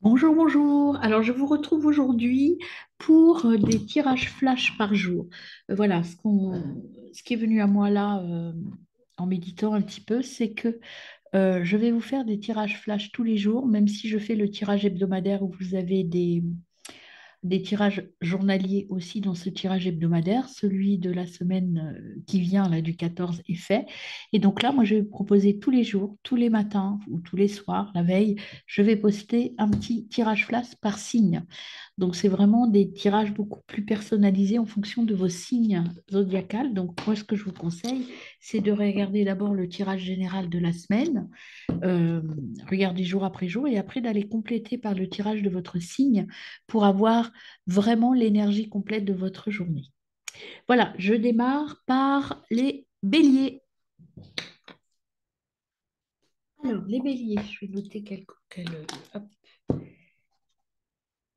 Bonjour, bonjour. Alors, je vous retrouve aujourd'hui pour des tirages flash par jour. Voilà, ce qui est venu à moi là, en méditant un petit peu, c'est que je vais vous faire des tirages flash tous les jours, même si je fais le tirage hebdomadaire où vous avez des tirages journaliers aussi dans ce tirage hebdomadaire. Celui de la semaine qui vient, là, du 14, est fait. Et donc là, moi, je vais vous proposer tous les jours, tous les matins ou tous les soirs, la veille, je vais poster un petit tirage flash par signe. Donc, c'est vraiment des tirages beaucoup plus personnalisés en fonction de vos signes zodiacales. Donc, moi, ce que je vous conseille, c'est de regarder d'abord le tirage général de la semaine, euh, regardez jour après jour et après d'aller compléter par le tirage de votre signe pour avoir vraiment l'énergie complète de votre journée. Voilà, je démarre par les béliers. Alors, les béliers, je vais noter hop.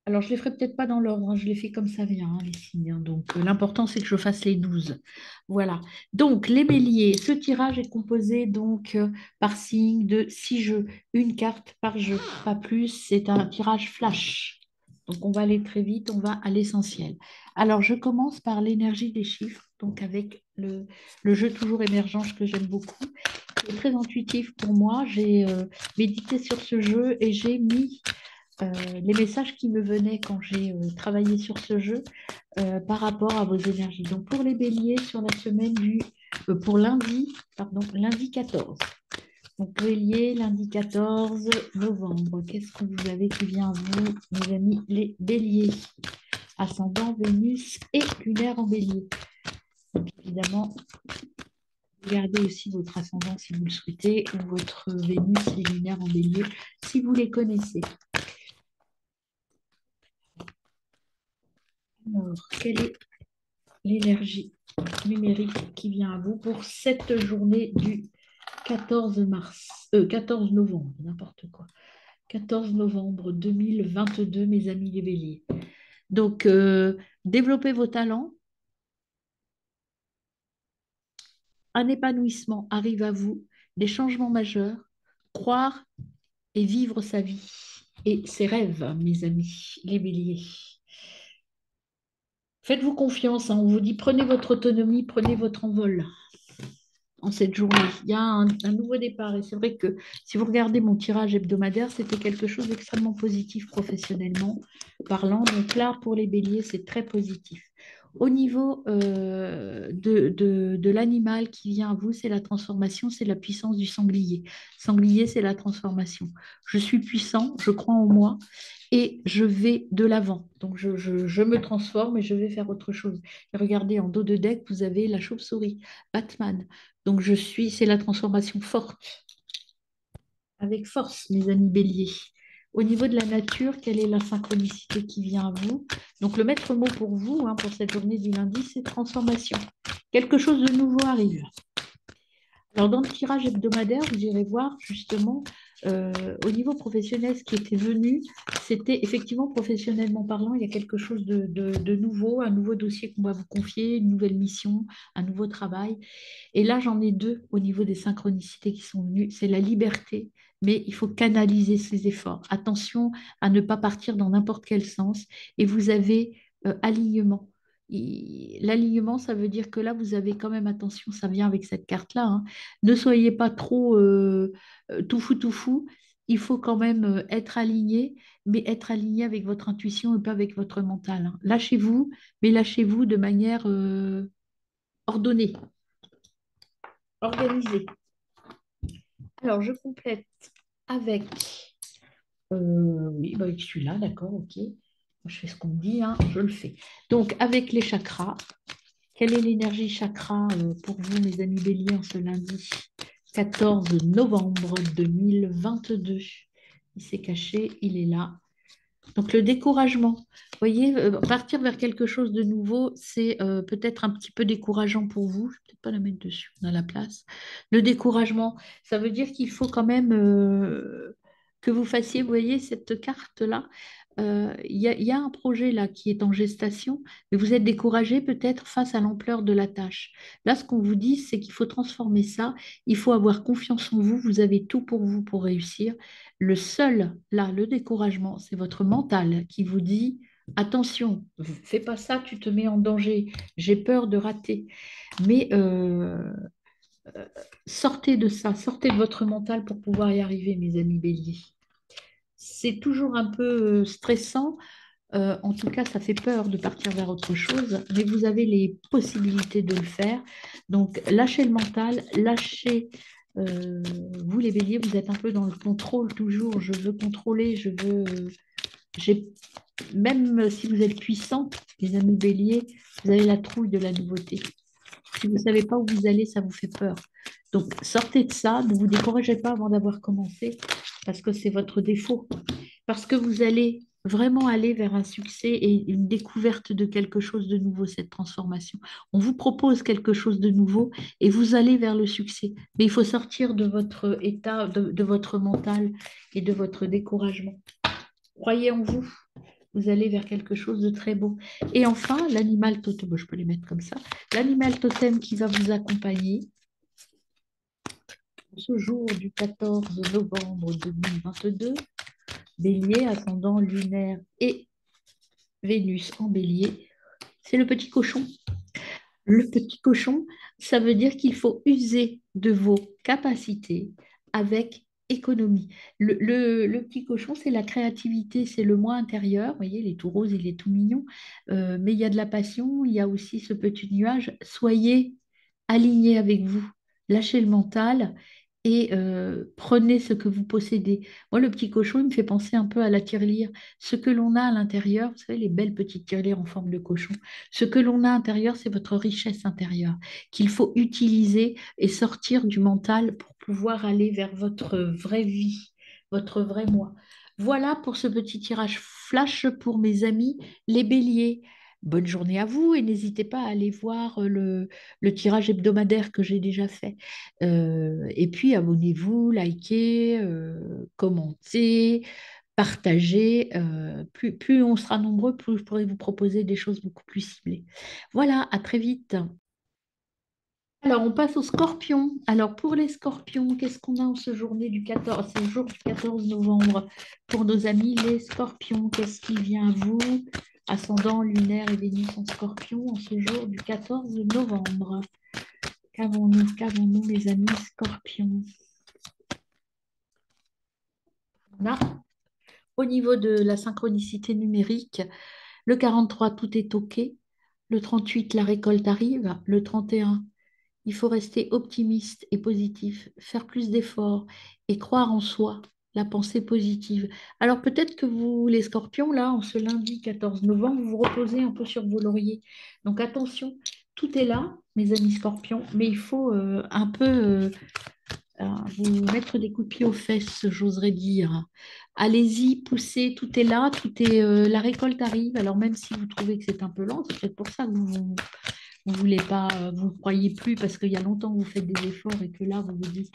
Alors, je ne les ferai peut-être pas dans l'ordre, hein, je les fais comme ça vient, hein, les signes, hein. Donc, l'important, c'est que je fasse les 12. Voilà. Donc, les béliers, ce tirage est composé donc par signe de 6 jeux, une carte par jeu, pas plus. C'est un tirage flash. Donc, on va aller très vite, on va à l'essentiel. Alors, je commence par l'énergie des chiffres, donc avec le jeu toujours émergent que j'aime beaucoup. C'est très intuitif pour moi. J'ai médité sur ce jeu et j'ai mis les messages qui me venaient quand j'ai travaillé sur ce jeu par rapport à vos énergies. Donc pour les béliers, sur la semaine pour lundi, pardon, lundi 14. Donc bélier, lundi 14 novembre. Qu'est-ce que vous avez qui vient à vous, mes amis les béliers? Ascendant, Vénus et lunaire en bélier. Donc évidemment, regardez aussi votre ascendant si vous le souhaitez, ou votre Vénus et lunaire en bélier si vous les connaissez. Alors, quelle est l'énergie numérique qui vient à vous pour cette journée du 14 mars, 14 novembre, n'importe quoi. 14 novembre 2022, mes amis les béliers. Donc, développez vos talents, un épanouissement arrive à vous, des changements majeurs, croire et vivre sa vie et ses rêves, mes amis les béliers. Faites-vous confiance, hein, on vous dit prenez votre autonomie, prenez votre envol en cette journée. Il y a un nouveau départ. Et c'est vrai que si vous regardez mon tirage hebdomadaire, c'était quelque chose d'extrêmement positif professionnellement parlant. Donc là, pour les béliers, c'est très positif. Au niveau de l'animal qui vient à vous, c'est la transformation, c'est la puissance du sanglier. Sanglier, c'est la transformation. Je suis puissant, je crois en moi et je vais de l'avant. Donc je me transforme et je vais faire autre chose. Et regardez, en dos de deck, vous avez la chauve-souris, Batman. Donc c'est la transformation forte, avec force, mes amis béliers. Au niveau de la nature, quelle est la synchronicité qui vient à vous? Donc le maître mot pour vous, hein, pour cette journée du lundi, c'est transformation. Quelque chose de nouveau arrive. Alors, dans le tirage hebdomadaire, vous irez voir justement au niveau professionnel ce qui était venu. C'était effectivement professionnellement parlant, il y a quelque chose de nouveau, un nouveau dossier qu'on va vous confier, une nouvelle mission, un nouveau travail. Et là, j'en ai deux au niveau des synchronicités qui sont venues. C'est la liberté, mais il faut canaliser ses efforts. Attention à ne pas partir dans n'importe quel sens. Et vous avez alignement. L'alignement, ça veut dire que là, vous avez quand même, attention, ça vient avec cette carte-là, hein. Ne soyez pas trop tout fou. Il faut quand même être aligné, mais être aligné avec votre intuition et pas avec votre mental, hein. Lâchez-vous, mais lâchez-vous de manière ordonnée, organisée. Alors, je complète avec, oui, bah, avec celui-là, d'accord, ok. Je fais ce qu'on me dit, hein, je le fais. Donc, avec les chakras, quelle est l'énergie chakra pour vous, mes amis béliers, en ce lundi 14 novembre 2022? Il s'est caché, il est là. Donc, le découragement. Vous voyez, partir vers quelque chose de nouveau, c'est peut-être un petit peu décourageant pour vous. Je ne vais peut-être pas la mettre dessus, on a la place. Le découragement, ça veut dire qu'il faut quand même que vous fassiez, vous voyez, cette carte-là, il y a un projet là qui est en gestation, mais vous êtes découragé peut-être face à l'ampleur de la tâche. Là, ce qu'on vous dit, c'est qu'il faut transformer ça, il faut avoir confiance en vous, vous avez tout pour vous pour réussir. Le seul, là, le découragement, c'est votre mental qui vous dit, attention, fais pas ça, tu te mets en danger, j'ai peur de rater. Mais sortez de ça, sortez de votre mental pour pouvoir y arriver, mes amis béliers. C'est toujours un peu stressant, en tout cas, ça fait peur de partir vers autre chose, mais vous avez les possibilités de le faire. Donc, lâchez le mental, lâchez, euh, vous les béliers, vous êtes un peu dans le contrôle toujours. Je veux contrôler, je veux. J'ai, même si vous êtes puissant, les amis béliers, vous avez la trouille de la nouveauté. Si vous ne savez pas où vous allez, ça vous fait peur. Donc, sortez de ça, ne vous découragez pas avant d'avoir commencé, parce que c'est votre défaut. Parce que vous allez vraiment aller vers un succès et une découverte de quelque chose de nouveau, cette transformation. On vous propose quelque chose de nouveau et vous allez vers le succès. Mais il faut sortir de votre état, de votre mental et de votre découragement. Croyez en vous. Vous allez vers quelque chose de très beau. Et enfin, l'animal totem, bon, je peux les mettre comme ça, l'animal totem qui va vous accompagner ce jour du 14 novembre 2022, bélier, ascendant lunaire et Vénus en bélier, c'est le petit cochon. Le petit cochon, ça veut dire qu'il faut user de vos capacités avec économie. Le petit cochon, c'est la créativité, c'est le moi intérieur. Vous voyez, il est tout rose, il est tout mignon, mais il y a de la passion, il y a aussi ce petit nuage. Soyez alignés avec vous, lâchez le mental et prenez ce que vous possédez. Moi, le petit cochon, il me fait penser un peu à la tirelire. Ce que l'on a à l'intérieur, vous savez, les belles petites tirelires en forme de cochon. Ce que l'on a à l'intérieur, c'est votre richesse intérieure qu'il faut utiliser et sortir du mental pour pouvoir aller vers votre vraie vie, votre vrai moi. Voilà pour ce petit tirage flash pour mes amis les béliers. Bonne journée à vous et n'hésitez pas à aller voir le tirage hebdomadaire que j'ai déjà fait. Et puis abonnez-vous, likez, commentez, partagez. Plus on sera nombreux, plus je pourrai vous proposer des choses beaucoup plus ciblées. Voilà, à très vite. Alors, on passe aux scorpions. Alors, pour les scorpions, qu'est-ce qu'on a en ce journée du 14, c'est le jour du 14 novembre pour nos amis les scorpions? Qu'est-ce qui vient à vous? Ascendant lunaire et Vénus en scorpion en ce jour du 14 novembre. Qu'avons-nous, mes amis scorpions? On a, au niveau de la synchronicité numérique, le 43, tout est OK. Le 38, la récolte arrive. Le 31, il faut rester optimiste et positif, faire plus d'efforts et croire en soi, la pensée positive. Alors peut-être que vous, les scorpions, là, en ce lundi 14 novembre, vous vous reposez un peu sur vos lauriers. Donc attention, tout est là, mes amis scorpions, mais il faut un peu vous mettre des coups de pied aux fesses, j'oserais dire. Allez-y, poussez, tout est là, la récolte arrive. Alors même si vous trouvez que c'est un peu lent, c'est peut-être pour ça que vous voulez pas, vous ne croyez plus parce qu'il y a longtemps que vous faites des efforts et que là, vous vous dites,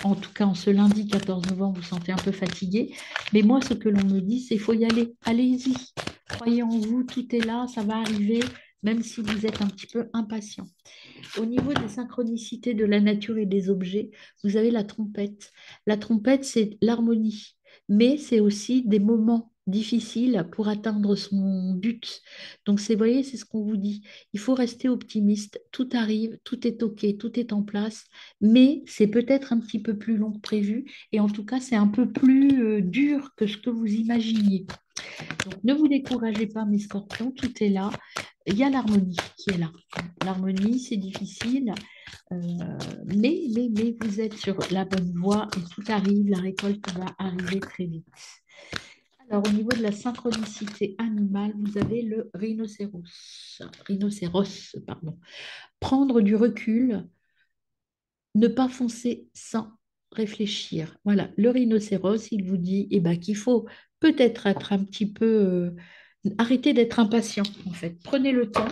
en tout cas en ce lundi 14 novembre, vous vous sentez un peu fatigué. Mais moi, ce que l'on me dit, c'est qu'il faut y aller. Allez-y, croyez en vous, tout est là, ça va arriver, même si vous êtes un petit peu impatient. Au niveau des synchronicités de la nature et des objets, vous avez la trompette. La trompette, c'est l'harmonie, mais c'est aussi des moments difficiles pour atteindre son but. Donc, vous voyez, c'est ce qu'on vous dit. Il faut rester optimiste. Tout arrive, tout est OK, tout est en place, mais c'est peut-être un petit peu plus long que prévu. Et en tout cas, c'est un peu plus dur que ce que vous imaginiez. Donc, ne vous découragez pas, mes scorpions, tout est là. Il y a l'harmonie qui est là. L'harmonie, c'est difficile, euh, mais vous êtes sur la bonne voie et tout arrive, la récolte va arriver très vite. Alors, au niveau de la synchronicité animale, vous avez le rhinocéros, pardon. Prendre du recul, ne pas foncer sans réfléchir. Voilà, le rhinocéros, il vous dit eh ben, qu'il faut peut-être être un petit peu... arrêter d'être impatient, en fait. Prenez le temps,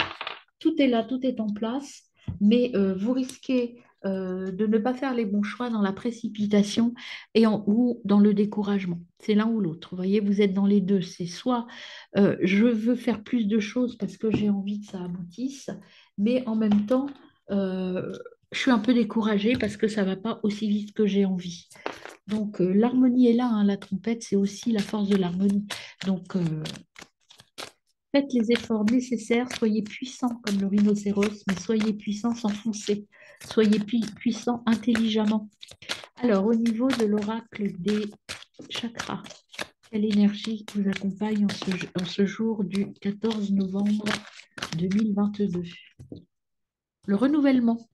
tout est là, tout est en place, mais vous risquez de ne pas faire les bons choix dans la précipitation ou dans le découragement. C'est l'un ou l'autre. Vous voyez, vous êtes dans les deux. C'est soit je veux faire plus de choses parce que j'ai envie que ça aboutisse, mais en même temps, euh, je suis un peu découragée parce que ça ne va pas aussi vite que j'ai envie. Donc, l'harmonie est là, hein. La trompette, c'est aussi la force de l'harmonie. Donc, faites les efforts nécessaires, soyez puissants comme le rhinocéros, mais soyez puissants sans foncer. Soyez puissants intelligemment. Alors, au niveau de l'oracle des chakras, quelle énergie vous accompagne en ce jour du 14 novembre 2022? Le renouvellement.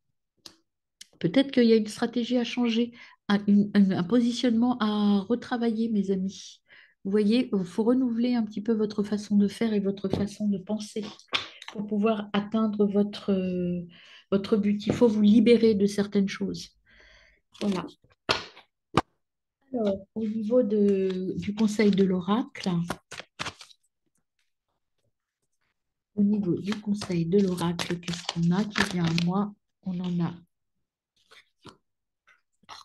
Peut-être qu'il y a une stratégie à changer, un positionnement à retravailler, mes amis. Vous voyez, il faut renouveler un petit peu votre façon de faire et votre façon de penser pour pouvoir atteindre votre but. Il faut vous libérer de certaines choses. Voilà. Alors, au niveau du conseil de l'oracle, au niveau du conseil de l'oracle, qu'est-ce qu'on a qui vient à moi? On en a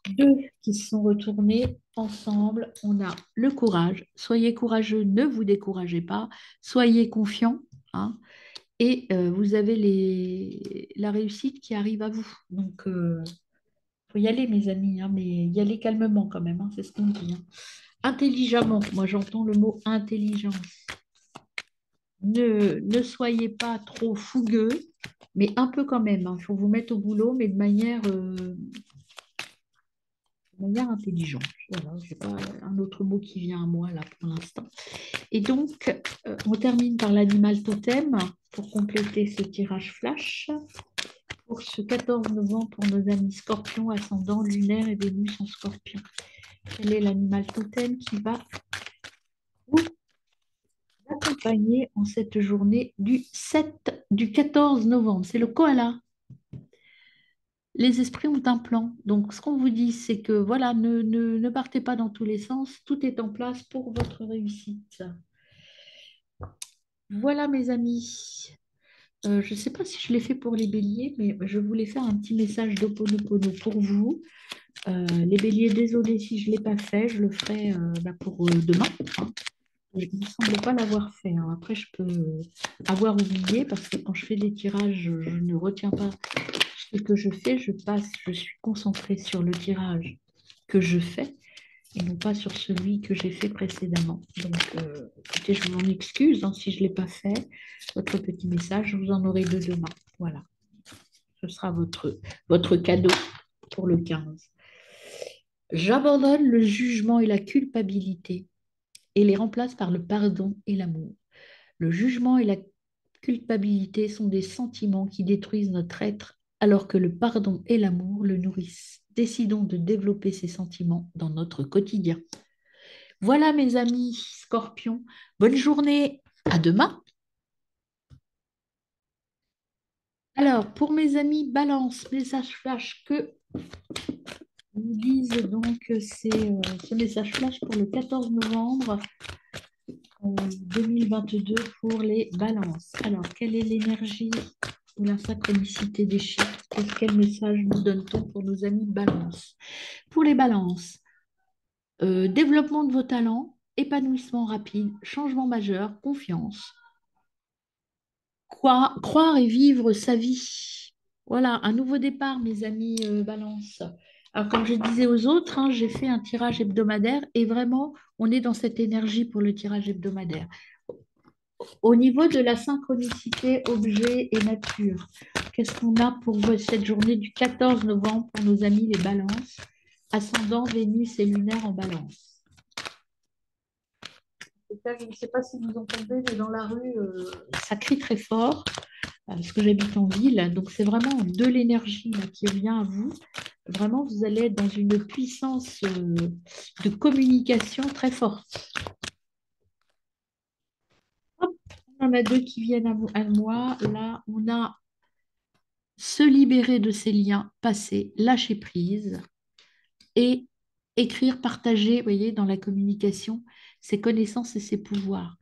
deux qui sont retournés ensemble. On a le courage. Soyez courageux, ne vous découragez pas. Soyez confiants, hein, et vous avez la réussite qui arrive à vous. Donc, faut y aller, mes amis, hein, mais y aller calmement quand même, hein, c'est ce qu'on dit, hein. Intelligemment, moi j'entends le mot intelligence. Ne soyez pas trop fougueux, mais un peu quand même, hein. Il faut vous mettre au boulot, mais de manière intelligente. Voilà, je n'ai pas un autre mot qui vient à moi là pour l'instant. Et donc, on termine par l'animal totem pour compléter ce tirage flash. Pour ce 14 novembre, pour nos amis scorpions, ascendant lunaire et Vénus en scorpion. Quel est l'animal totem qui va vous accompagner en cette journée du 14 novembre? C'est le koala. Les esprits ont un plan. Donc, ce qu'on vous dit, c'est que voilà, ne partez pas dans tous les sens. Tout est en place pour votre réussite. Voilà, mes amis. Je ne sais pas si je l'ai fait pour les béliers, mais je voulais faire un petit message d'Ho'oponopono pour vous. Les béliers, désolé si je ne l'ai pas fait, je le ferai pour demain, hein. Il ne semble pas l'avoir fait, hein. Après, je peux avoir oublié parce que quand je fais des tirages, je ne retiens pas ce que je fais. Je suis concentrée sur le tirage que je fais et non pas sur celui que j'ai fait précédemment. Donc, écoutez, je m'en excuse, hein, si je ne l'ai pas fait. Votre petit message, vous en aurez deux demain. Voilà, ce sera votre cadeau pour le 15. J'abandonne le jugement et la culpabilité et les remplace par le pardon et l'amour. Le jugement et la culpabilité sont des sentiments qui détruisent notre être, alors que le pardon et l'amour le nourrissent. Décidons de développer ces sentiments dans notre quotidien. Voilà, mes amis scorpions. Bonne journée. À demain. Alors, pour mes amis balance, message flash que nous disent donc c'est ce message flash pour le 14 novembre 2022 pour les balances. Alors, quelle est l'énergie ou la synchronicité des chiffres? Quel message nous donne-t-on pour nos amis balance? Pour les balances, développement de vos talents, épanouissement rapide, changement majeur, confiance. Croire et vivre sa vie. Voilà, un nouveau départ, mes amis Balance. Alors, comme je disais aux autres, hein, j'ai fait un tirage hebdomadaire et vraiment, on est dans cette énergie pour le tirage hebdomadaire. Au niveau de la synchronicité objet et nature, qu'est-ce qu'on a pour cette journée du 14 novembre pour nos amis les balances, ascendant Vénus et lunaire en balance? Je ne sais pas si vous entendez, mais dans la rue, ça crie très fort parce que j'habite en ville. Donc, c'est vraiment de l'énergie là, qui revient à vous. Vraiment, vous allez être dans une puissance de communication très forte. Hop, on en a deux qui viennent à moi. Là, on a se libérer de ses liens passés, lâcher prise et écrire, partager, vous voyez, dans la communication, ses connaissances et ses pouvoirs.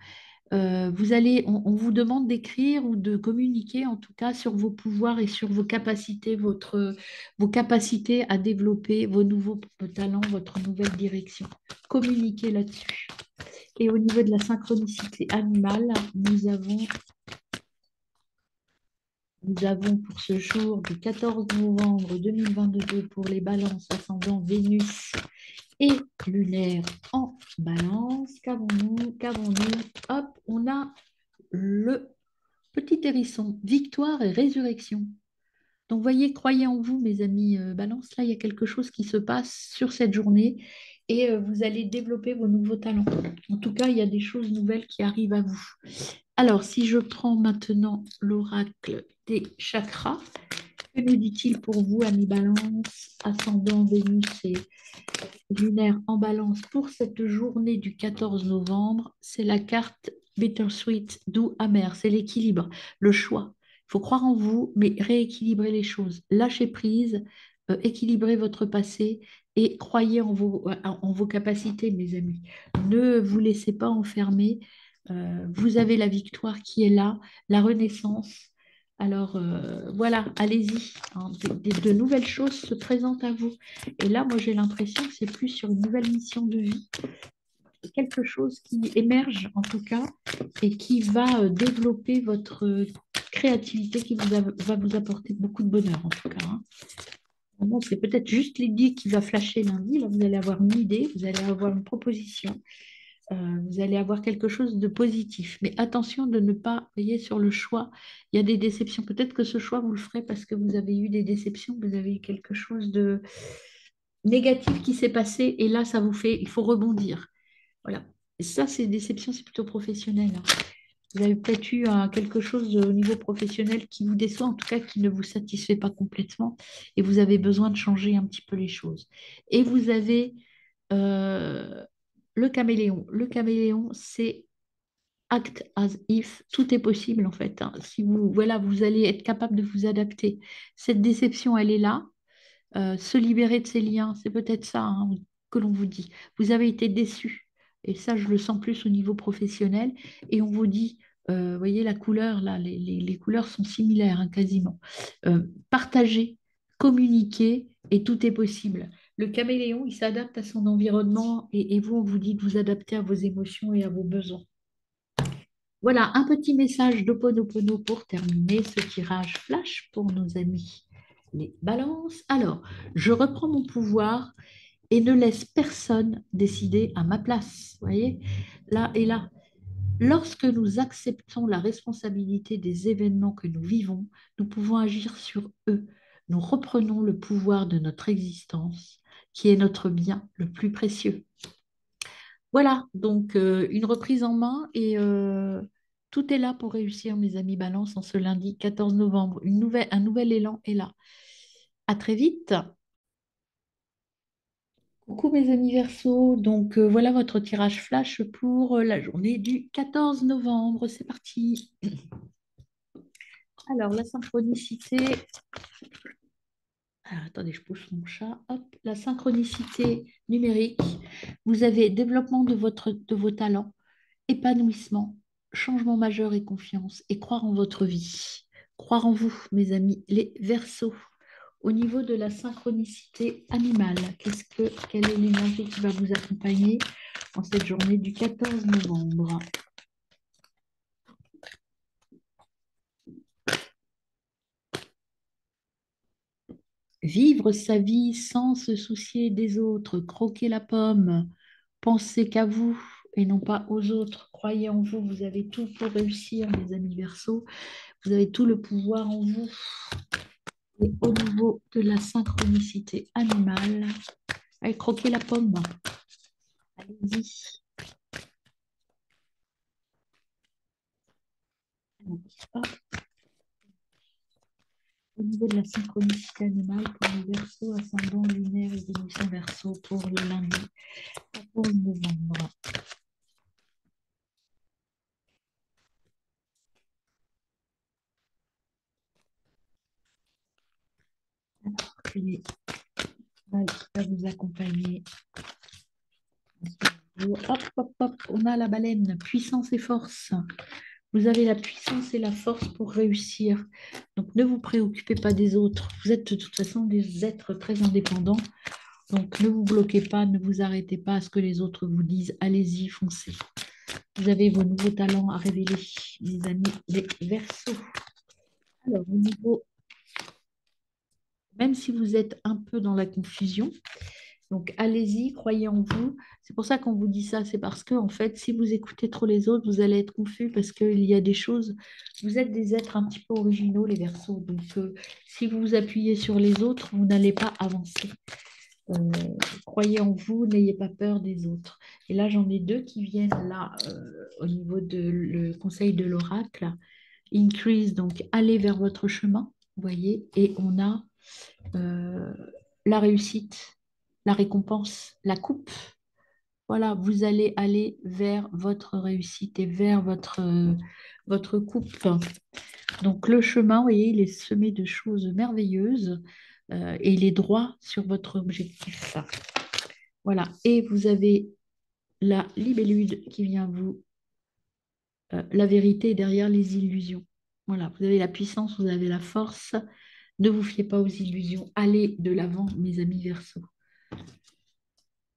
On vous demande d'écrire ou de communiquer en tout cas sur vos pouvoirs et sur vos capacités, vos capacités à développer vos nouveaux talents, votre nouvelle direction. Communiquez là-dessus. Et au niveau de la synchronicité animale, nous avons pour ce jour du 14 novembre 2022 pour les balances ascendant Vénus et lunaire en balance. Qu'avons-nous? Hop, on a le petit hérisson, victoire et résurrection. Donc, voyez, croyez en vous, mes amis Balance. Là, il y a quelque chose qui se passe sur cette journée et vous allez développer vos nouveaux talents. En tout cas, il y a des choses nouvelles qui arrivent à vous. Alors, si je prends maintenant l'oracle des chakras, que nous dit-il pour vous, amis Balance, ascendant Vénus et lunaire en balance pour cette journée du 14 novembre? C'est la carte bittersweet, doux, amer. C'est l'équilibre, le choix. Il faut croire en vous, mais rééquilibrer les choses. Lâchez prise, équilibrez votre passé et croyez en vos capacités, mes amis. Ne vous laissez pas enfermer. Vous avez la victoire qui est là, la renaissance. Alors voilà, allez-y, hein. De nouvelles choses se présentent à vous. Et là, moi, j'ai l'impression que c'est plus sur une nouvelle mission de vie, quelque chose qui émerge en tout cas et qui va développer votre créativité, va vous apporter beaucoup de bonheur en tout cas, hein. Vraiment, c'est peut-être juste l'idée qui va flasher lundi. Là, vous allez avoir une idée, vous allez avoir une proposition, vous allez avoir quelque chose de positif. Mais attention de ne pas payer sur le choix. Il y a des déceptions. Peut-être que ce choix, vous le ferez parce que vous avez eu des déceptions, vous avez eu quelque chose de négatif qui s'est passé et là, ça vous fait, il faut rebondir. Voilà. Et ça, c'est déception, c'est plutôt professionnel, hein. Vous avez peut-être eu quelque chose au niveau professionnel qui vous déçoit, en tout cas qui ne vous satisfait pas complètement, et vous avez besoin de changer un petit peu les choses. Et vous avez euh, le caméléon. Le caméléon, c'est act as if, tout est possible en fait, hein. Si vous, voilà, vous allez être capable de vous adapter. Cette déception, elle est là. Se libérer de ces liens, c'est peut-être ça, hein, que l'on vous dit. Vous avez été déçu, et ça, je le sens plus au niveau professionnel, et on vous dit, vous voyez la couleur, là, les couleurs sont similaires, hein, quasiment. Partagez, communiquez, et tout est possible. Le caméléon, il s'adapte à son environnement, et vous, on vous dit de vous adapter à vos émotions et à vos besoins. Voilà, un petit message d'Ho'oponopono pour terminer ce tirage flash pour nos amis les balances. Alors, je reprends mon pouvoir et ne laisse personne décider à ma place. Vous voyez, là et là. Lorsque nous acceptons la responsabilité des événements que nous vivons, nous pouvons agir sur eux. Nous reprenons le pouvoir de notre existence, qui est notre bien le plus précieux. Voilà, donc une reprise en main et tout est là pour réussir, mes amis Balance, en ce lundi 14 novembre. Un nouvel élan est là. À très vite. Coucou mes amis Verseau, donc voilà votre tirage flash pour la journée du 14 novembre. C'est parti. Alors la synchronicité. Alors, attendez, je pousse mon chat. Hop, la synchronicité numérique. Vous avez développement de vos talents, épanouissement, changement majeur et confiance, et croire en votre vie. Croire en vous, mes amis, les Verseaux. Au niveau de la synchronicité animale, quelle est l'énergie qui va vous accompagner en cette journée du 14 novembre? Vivre sa vie sans se soucier des autres, croquer la pomme, penser qu'à vous et non pas aux autres. Croyez en vous, vous avez tout pour réussir, mes amis Verseaux. Vous avez tout le pouvoir en vous. Et au niveau de la synchronicité animale, allez croquer la pomme. Allez-y. Hop. Au niveau de la synchronicité animale pour les Verseaux, ascendant lunaire et Vénus en Verseau pour le lundi 14 novembre. Qui va vous accompagner Hop, hop, hop, on a la baleine, puissance et force. Vous avez la puissance et la force pour réussir. Donc ne vous préoccupez pas des autres. Vous êtes de toute façon des êtres très indépendants. Donc ne vous bloquez pas, ne vous arrêtez pas à ce que les autres vous disent. Allez-y, foncez. Vous avez vos nouveaux talents à révéler, mes amis, les Verseaux. Alors, au niveau, même si vous êtes un peu dans la confusion, donc allez-y, croyez en vous. C'est pour ça qu'on vous dit ça, c'est parce que en fait, si vous écoutez trop les autres, vous allez être confus parce qu'il y a des choses. Vous êtes des êtres un petit peu originaux, les Verseaux. Donc, si vous vous appuyez sur les autres, vous n'allez pas avancer. Euh, Croyez en vous, n'ayez pas peur des autres. Et là, j'en ai deux qui viennent là au niveau de le conseil de l'oracle. Increase, donc allez vers votre chemin, vous voyez, et on a euh, la réussite, la récompense, la coupe. Voilà, vous allez aller vers votre réussite et vers votre coupe. Donc le chemin, vous voyez, il est semé de choses merveilleuses et il est droit sur votre objectif. Voilà, et vous avez la libellude qui vient vous, la vérité est derrière les illusions. Voilà, vous avez la puissance, vous avez la force. Ne vous fiez pas aux illusions. Allez de l'avant, mes amis Verseaux.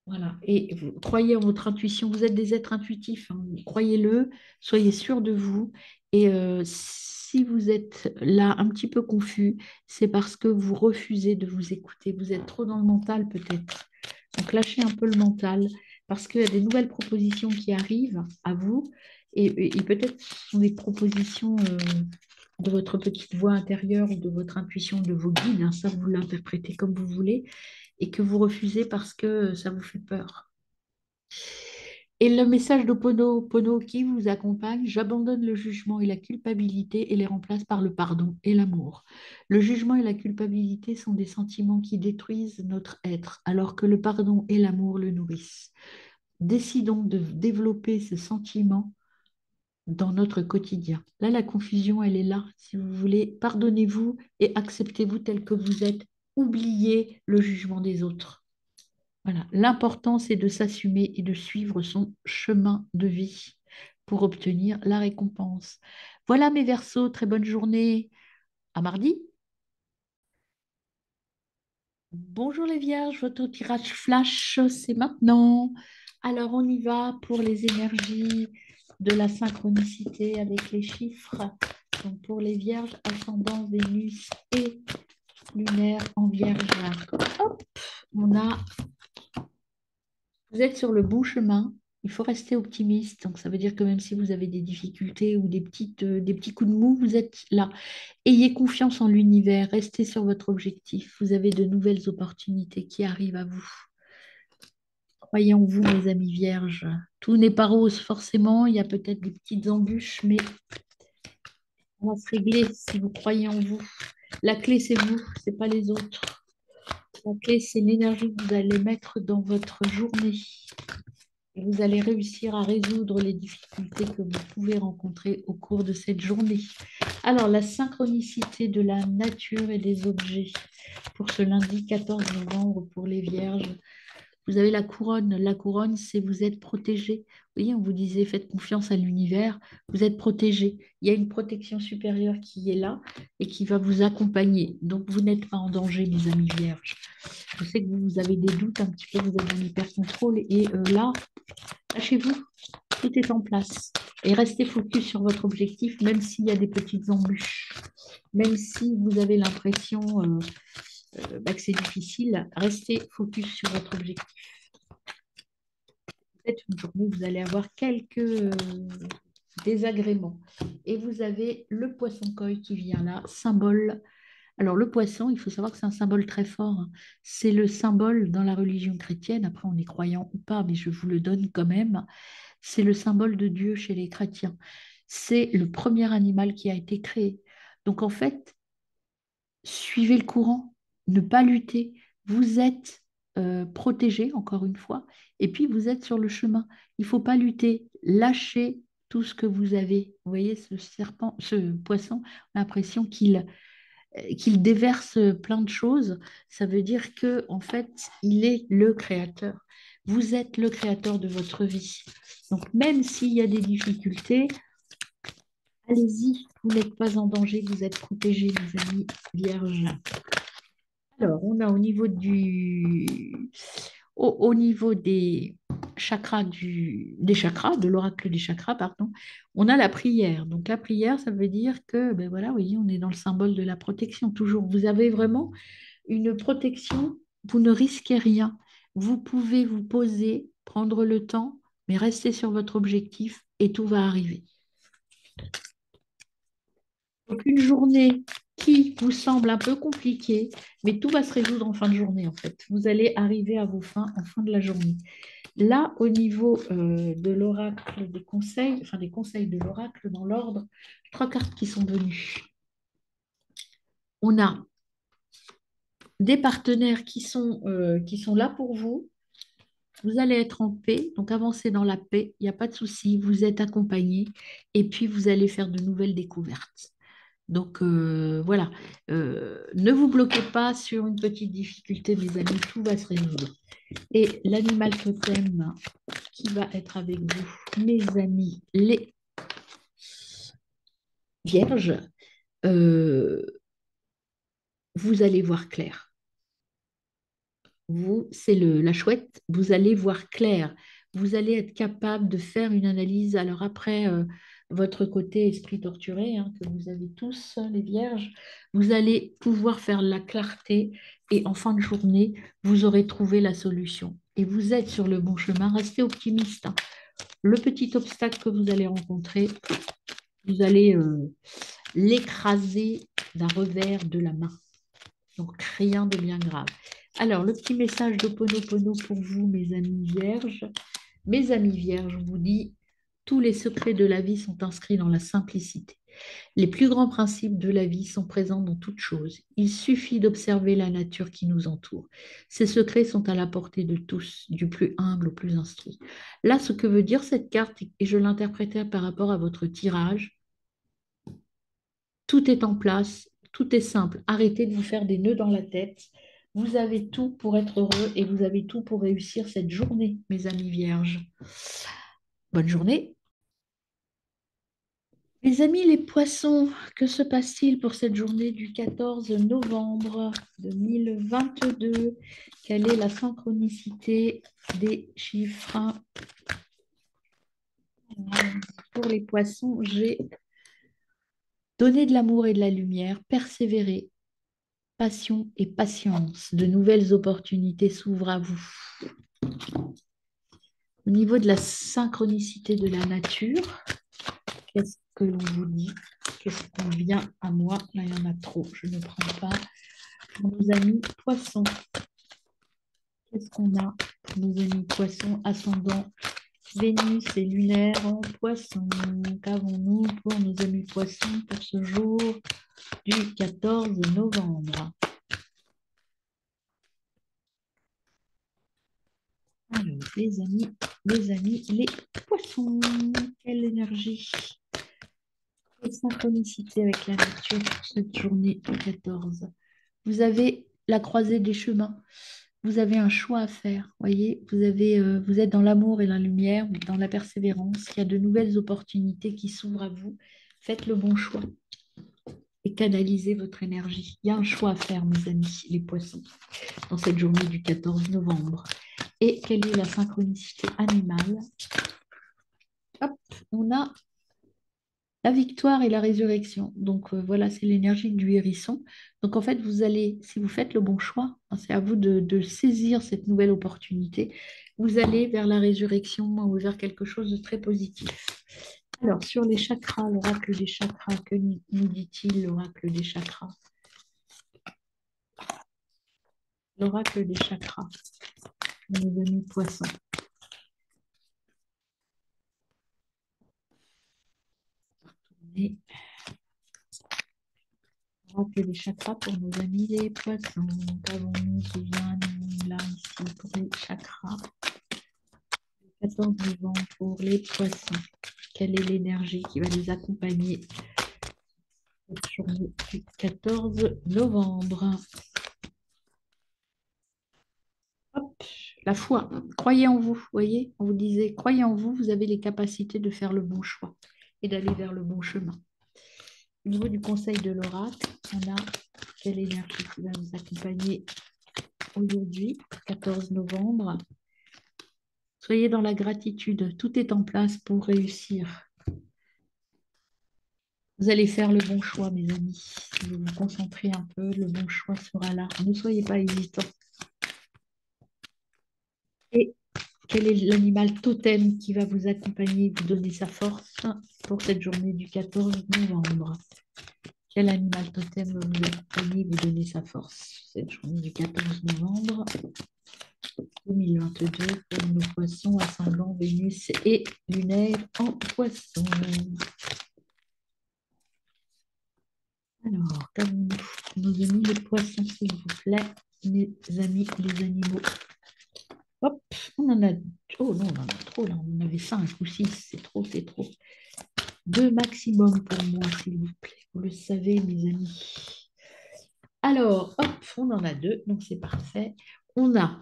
Voilà. Et vous croyez en votre intuition. Vous êtes des êtres intuitifs, hein. Croyez-le, soyez sûrs de vous. Et si vous êtes là un petit peu confus, c'est parce que vous refusez de vous écouter. Vous êtes trop dans le mental peut-être. Donc lâchez un peu le mental parce qu'il y a des nouvelles propositions qui arrivent à vous. Et peut-être ce sont des propositions de votre petite voix intérieure ou de votre intuition, de vos guides, hein. Ça, vous l'interprétez comme vous voulez et que vous refusez parce que ça vous fait peur. Et le message de Pono qui vous accompagne, j'abandonne le jugement et la culpabilité et les remplace par le pardon et l'amour. Le jugement et la culpabilité sont des sentiments qui détruisent notre être, alors que le pardon et l'amour le nourrissent. Décidons de développer ce sentiment dans notre quotidien. Là, la confusion, elle est là. Si vous voulez, pardonnez-vous et acceptez-vous tel que vous êtes. Oubliez le jugement des autres. Voilà. L'important, c'est de s'assumer et de suivre son chemin de vie pour obtenir la récompense. Voilà mes Verseaux, très bonne journée. À mardi. Bonjour les Vierges, votre tirage flash, c'est maintenant. Alors on y va pour les énergies de la synchronicité avec les chiffres. Donc pour les Vierges, ascendant Vénus et lunaire en Vierge. Hop, on a vous êtes sur le bon chemin. Il faut rester optimiste. Donc, ça veut dire que même si vous avez des difficultés ou des petits coups de mou, vous êtes là. Ayez confiance en l'univers. Restez sur votre objectif. Vous avez de nouvelles opportunités qui arrivent à vous. Croyez en vous, mes amis vierges. Tout n'est pas rose, forcément. Il y a peut-être des petites embûches, mais on va se régler si vous croyez en vous. La clé, c'est vous, c'est pas les autres. La clé, c'est l'énergie que vous allez mettre dans votre journée. Et vous allez réussir à résoudre les difficultés que vous pouvez rencontrer au cours de cette journée. Alors, la synchronicité de la nature et des objets pour ce lundi 14 novembre pour les Vierges. Vous avez la couronne. La couronne, c'est vous êtes protégé. Vous voyez, on vous disait faites confiance à l'univers. Vous êtes protégé. Il y a une protection supérieure qui est là et qui va vous accompagner. Donc, vous n'êtes pas en danger, mes amis vierges. Je sais que vous avez des doutes un petit peu, vous êtes en hyper-contrôle. Et là, lâchez-vous. Tout est en place. Et restez focus sur votre objectif, même s'il y a des petites embûches. Même si vous avez l'impression que c'est difficile, restez focus sur votre objectif. Peut-être une journée, vous allez avoir quelques désagréments. Et vous avez le poisson-coï qui vient là, symbole. Alors le poisson, il faut savoir que c'est un symbole très fort, hein. C'est le symbole dans la religion chrétienne, après on est croyant ou pas, mais je vous le donne quand même. C'est le symbole de Dieu chez les chrétiens. C'est le premier animal qui a été créé. Donc en fait, suivez le courant, ne pas lutter. Vous êtes protégé, encore une fois, et puis vous êtes sur le chemin. Il ne faut pas lutter. Lâchez tout ce que vous avez. Vous voyez, ce serpent, ce poisson, on a l'impression qu'il déverse plein de choses. Ça veut dire que en fait, il est le créateur. Vous êtes le créateur de votre vie. Donc, même s'il y a des difficultés, allez-y, vous n'êtes pas en danger, vous êtes protégés, les amis vierges. Alors, on a au niveau des chakras, des chakras, de l'oracle des chakras, pardon, on a la prière. Donc, la prière, ça veut dire que, ben voilà, oui, on est dans le symbole de la protection, toujours. Vous avez vraiment une protection, vous ne risquez rien. Vous pouvez vous poser, prendre le temps, mais rester sur votre objectif et tout va arriver. Donc, une journée qui vous semble un peu compliquée, mais tout va se résoudre en fin de journée, en fait. Vous allez arriver à vos fins en fin de la journée. Là, au niveau de l'oracle des conseils, enfin des conseils de l'oracle dans l'ordre, trois cartes qui sont venues. On a des partenaires qui sont là pour vous. Vous allez être en paix, donc avancez dans la paix, il n'y a pas de souci, vous êtes accompagné et puis vous allez faire de nouvelles découvertes. Donc voilà, ne vous bloquez pas sur une petite difficulté, mes amis, tout va se résoudre. Et l'animal totem qui va être avec vous, mes amis, les vierges, euh, vous allez voir clair. Vous, c'est la chouette, vous allez voir clair. Vous allez être capable de faire une analyse. Alors après, votre côté esprit torturé, hein, que vous avez tous, hein, les vierges, vous allez pouvoir faire la clarté et en fin de journée, vous aurez trouvé la solution. Et vous êtes sur le bon chemin. Restez optimiste, hein. Le petit obstacle que vous allez rencontrer, vous allez l'écraser d'un revers de la main. Donc, rien de bien grave. Alors, le petit message d'Ho'oponopono pour vous, mes amis vierges. Mes amis vierges, je vous dis, tous les secrets de la vie sont inscrits dans la simplicité. Les plus grands principes de la vie sont présents dans toute chose. Il suffit d'observer la nature qui nous entoure. Ces secrets sont à la portée de tous, du plus humble au plus instruit. Là, ce que veut dire cette carte, et je l'interprétais par rapport à votre tirage, tout est en place, tout est simple. Arrêtez de vous faire des nœuds dans la tête. Vous avez tout pour être heureux et vous avez tout pour réussir cette journée, mes amis vierges. Bonne journée. Les amis, les poissons, que se passe-t-il pour cette journée du 14 novembre 2022? Quelle est la synchronicité des chiffres? Pour les poissons, j'ai donné de l'amour et de la lumière, persévérer, passion et patience. De nouvelles opportunités s'ouvrent à vous. Au niveau de la synchronicité de la nature, qu'est-ce que l'on vous dit? Qu'est-ce qu'on vient à moi? Là, il y en a trop, je ne prends pas. Pour nos amis poissons, qu'est-ce qu'on a pour nos amis poissons? Ascendant Vénus et lunaire en poisson. Qu'avons-nous pour nos amis poissons pour ce jour du 14 novembre? Alors, les amis, les poissons, quelle énergie, quelle synchronicité avec la nature pour cette journée du 14. Vous avez la croisée des chemins, vous avez un choix à faire, voyez, vous êtes dans l'amour et la lumière, dans la persévérance, il y a de nouvelles opportunités qui s'ouvrent à vous, faites le bon choix et canalisez votre énergie. Il y a un choix à faire, mes amis, les poissons, dans cette journée du 14 novembre. Et quelle est la synchronicité animale? Hop, on a la victoire et la résurrection. Donc voilà, c'est l'énergie du hérisson. Donc en fait, vous allez, si vous faites le bon choix, hein, c'est à vous de saisir cette nouvelle opportunité, vous allez vers la résurrection ou vers quelque chose de très positif. Alors, sur les chakras, l'oracle des chakras, que nous dit-il, l'oracle des chakras? L'oracle des chakras, mes amis poissons. Et l'oracle des chakras pour nos amis les poissons. Qu'avons-nous qui vient là, ici, pour les chakras? 14 novembre pour les poissons. Quelle est l'énergie qui va les accompagner cette journée du 14 novembre? Hop. La foi, croyez en vous, voyez, on vous disait, croyez en vous, vous avez les capacités de faire le bon choix et d'aller vers le bon chemin. Au niveau du conseil de l'oracle, on a quelle énergie qui va nous accompagner aujourd'hui, 14 novembre. Soyez dans la gratitude, tout est en place pour réussir. Vous allez faire le bon choix, mes amis. Si vous vous concentrez un peu, le bon choix sera là. Ne soyez pas hésitants. Et quel est l'animal totem qui va vous accompagner, vous donner sa force pour cette journée du 14 novembre? Quel animal totem va vous accompagner, vous donner sa force cette journée du 14 novembre 2022 pour nos poissons ascendant Vénus et lunaire en poisson? Alors, qu'avons-nous pour nos amis les poissons, s'il vous plaît, mes amis les animaux? Hop, on en a. Oh non, on en a trop là. On en avait 5 ou 6. C'est trop, c'est trop. 2 maximum pour moi, s'il vous plaît. Vous le savez, mes amis. Alors, hop, on en a 2, donc c'est parfait. On a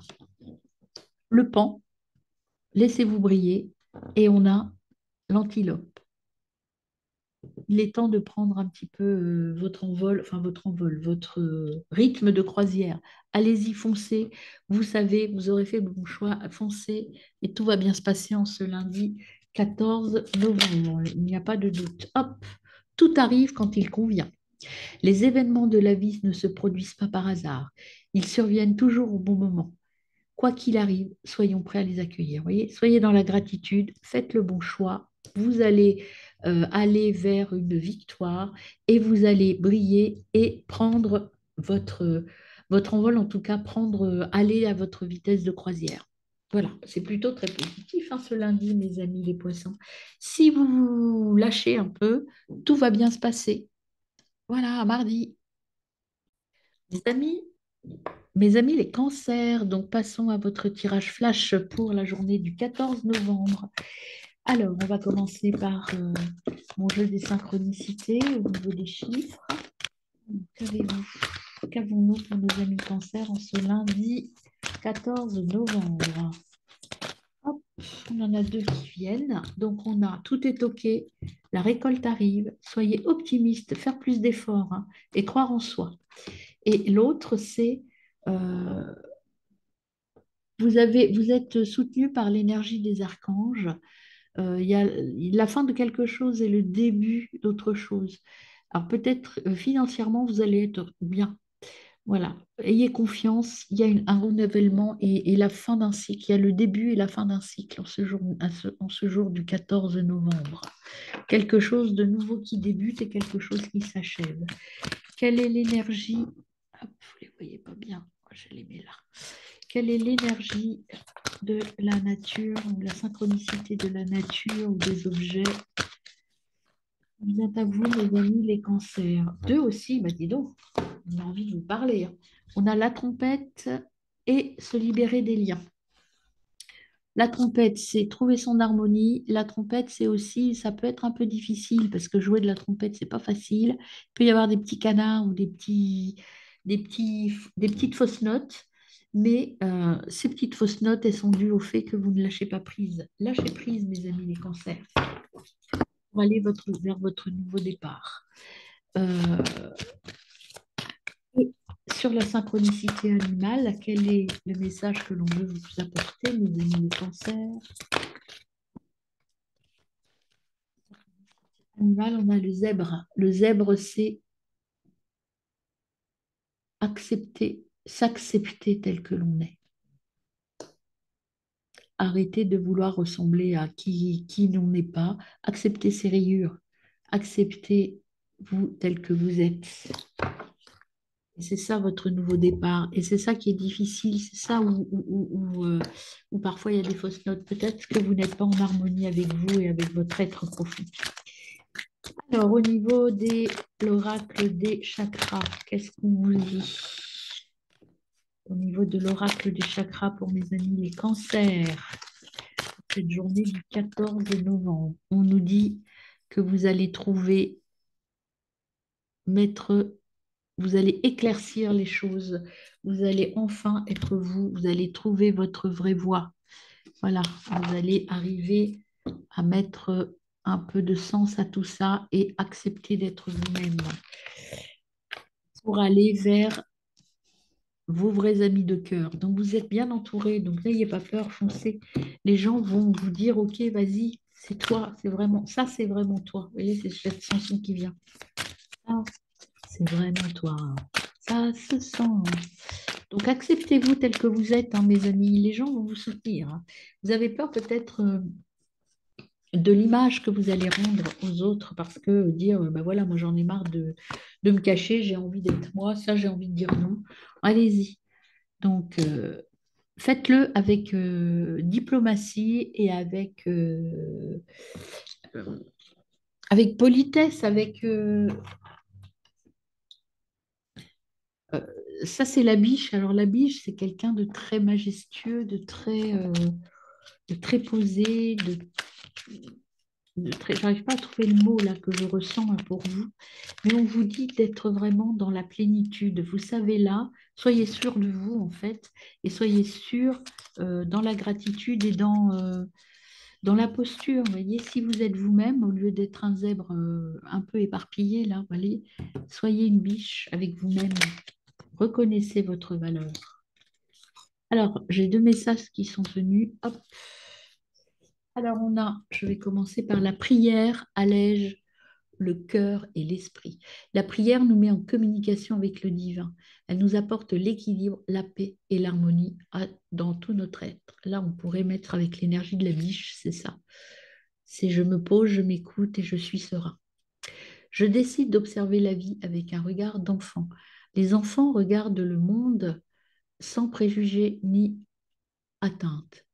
le pan, laissez-vous briller, et on a l'antilope. Il est temps de prendre un petit peu votre rythme de croisière. Allez-y, foncez. Vous savez, vous aurez fait le bon choix. Foncez et tout va bien se passer en ce lundi 14 novembre. Il n'y a pas de doute. Hop, tout arrive quand il convient. Les événements de la vie ne se produisent pas par hasard. Ils surviennent toujours au bon moment. Quoi qu'il arrive, soyons prêts à les accueillir. Voyez, soyez dans la gratitude, faites le bon choix. Vous allez aller vers une victoire et vous allez briller et prendre votre envol, en tout cas, aller à votre vitesse de croisière. Voilà, c'est plutôt très positif hein, ce lundi, mes amis les poissons. Si vous vous lâchez un peu, tout va bien se passer. Voilà, à mardi. Les amis, mes amis les cancers, donc passons à votre tirage flash pour la journée du 14 novembre. Alors, on va commencer par mon jeu des synchronicités au niveau des chiffres. Qu'avons-nous pour nos amis cancers en ce lundi 14 novembre? Hop, on en a 2 qui viennent. Donc, on a tout est OK, la récolte arrive, soyez optimistes, faire plus d'efforts hein, et croire en soi. Et l'autre, c'est euh, vous êtes soutenu par l'énergie des archanges. Il y a la fin de quelque chose et le début d'autre chose. Alors peut-être financièrement, vous allez être bien. Voilà. Ayez confiance, il y a un renouvellement et la fin d'un cycle. Il y a le début et la fin d'un cycle en ce jour du 14 novembre. Quelque chose de nouveau qui débute et quelque chose qui s'achève. Quelle est l'énergie? Hop, vous ne les voyez pas bien. Je les mets là. Quelle est l'énergie de la nature, ou la synchronicité de la nature ou des objets? Vient à vous, mes amis, les cancers. Deux aussi, bah dis donc, on a envie de vous parler. Hein. On a la trompette et se libérer des liens. La trompette, c'est trouver son harmonie. La trompette, c'est aussi, ça peut être un peu difficile parce que jouer de la trompette, c'est pas facile. Il peut y avoir des petits canards ou des petites fausses notes. Mais ces petites fausses notes, elles sont dues au fait que vous ne lâchez pas prise. Lâchez prise, mes amis, les cancers, pour aller vers votre nouveau départ. Euh, et sur la synchronicité animale, quel est le message que l'on veut vous apporter, mes amis, les cancers? Animal, on a le zèbre. Le zèbre, c'est accepter, s'accepter tel que l'on est. Arrêter de vouloir ressembler à qui l'on n'est pas. Accepter ses rayures. Accepter vous tel que vous êtes. Et c'est ça votre nouveau départ. Et c'est ça qui est difficile. C'est ça où parfois il y a des fausses notes. Peut-être que vous n'êtes pas en harmonie avec vous et avec votre être profond. Alors, au niveau de l'oracle des chakras, qu'est-ce qu'on vous dit? Au niveau de l'oracle des chakras pour mes amis les cancers, cette journée du 14 novembre, on nous dit que vous allez trouver maître vous allez éclaircir les choses, vous allez enfin être vous, vous allez trouver votre vraie voie. Voilà, vous allez arriver à mettre un peu de sens à tout ça et accepter d'être vous-même pour aller vers vos vrais amis de cœur. Donc vous êtes bien entouré, donc n'ayez pas peur, foncez. Les gens vont vous dire, ok, vas-y, c'est toi, c'est vraiment, ça c'est vraiment toi. Vous voyez, c'est cette chanson qui vient. Ça, c'est vraiment toi. Ça se sent. Donc acceptez-vous tel que vous êtes, hein, mes amis. Les gens vont vous soutenir, hein. Vous avez peur peut-être de l'image que vous allez rendre aux autres parce que dire, ben voilà, moi j'en ai marre de me cacher, j'ai envie d'être moi, ça j'ai envie de dire non. Allez-y. Donc, faites-le avec diplomatie et avec politesse, euh, ça c'est la biche. Alors la biche, c'est quelqu'un de très majestueux, de très posé, j'arrive pas à trouver le mot là que je ressens là, pour vous, mais on vous dit d'être vraiment dans la plénitude. Vous savez là, soyez sûr de vous en fait, et soyez sûr dans la gratitude et dans la posture. Vous voyez, si vous êtes vous-même, au lieu d'être un zèbre un peu éparpillé là, vous voyez, soyez une biche avec vous-même. Reconnaissez votre valeur. Alors, j'ai deux messages qui sont venus. Hop. Alors, je vais commencer par la prière allège le cœur et l'esprit. La prière nous met en communication avec le divin. Elle nous apporte l'équilibre, la paix et l'harmonie dans tout notre être. Là, on pourrait mettre avec l'énergie de la biche, c'est ça. C'est je me pose, je m'écoute et je suis serein. Je décide d'observer la vie avec un regard d'enfant. Les enfants regardent le monde sans préjugés ni atteinte.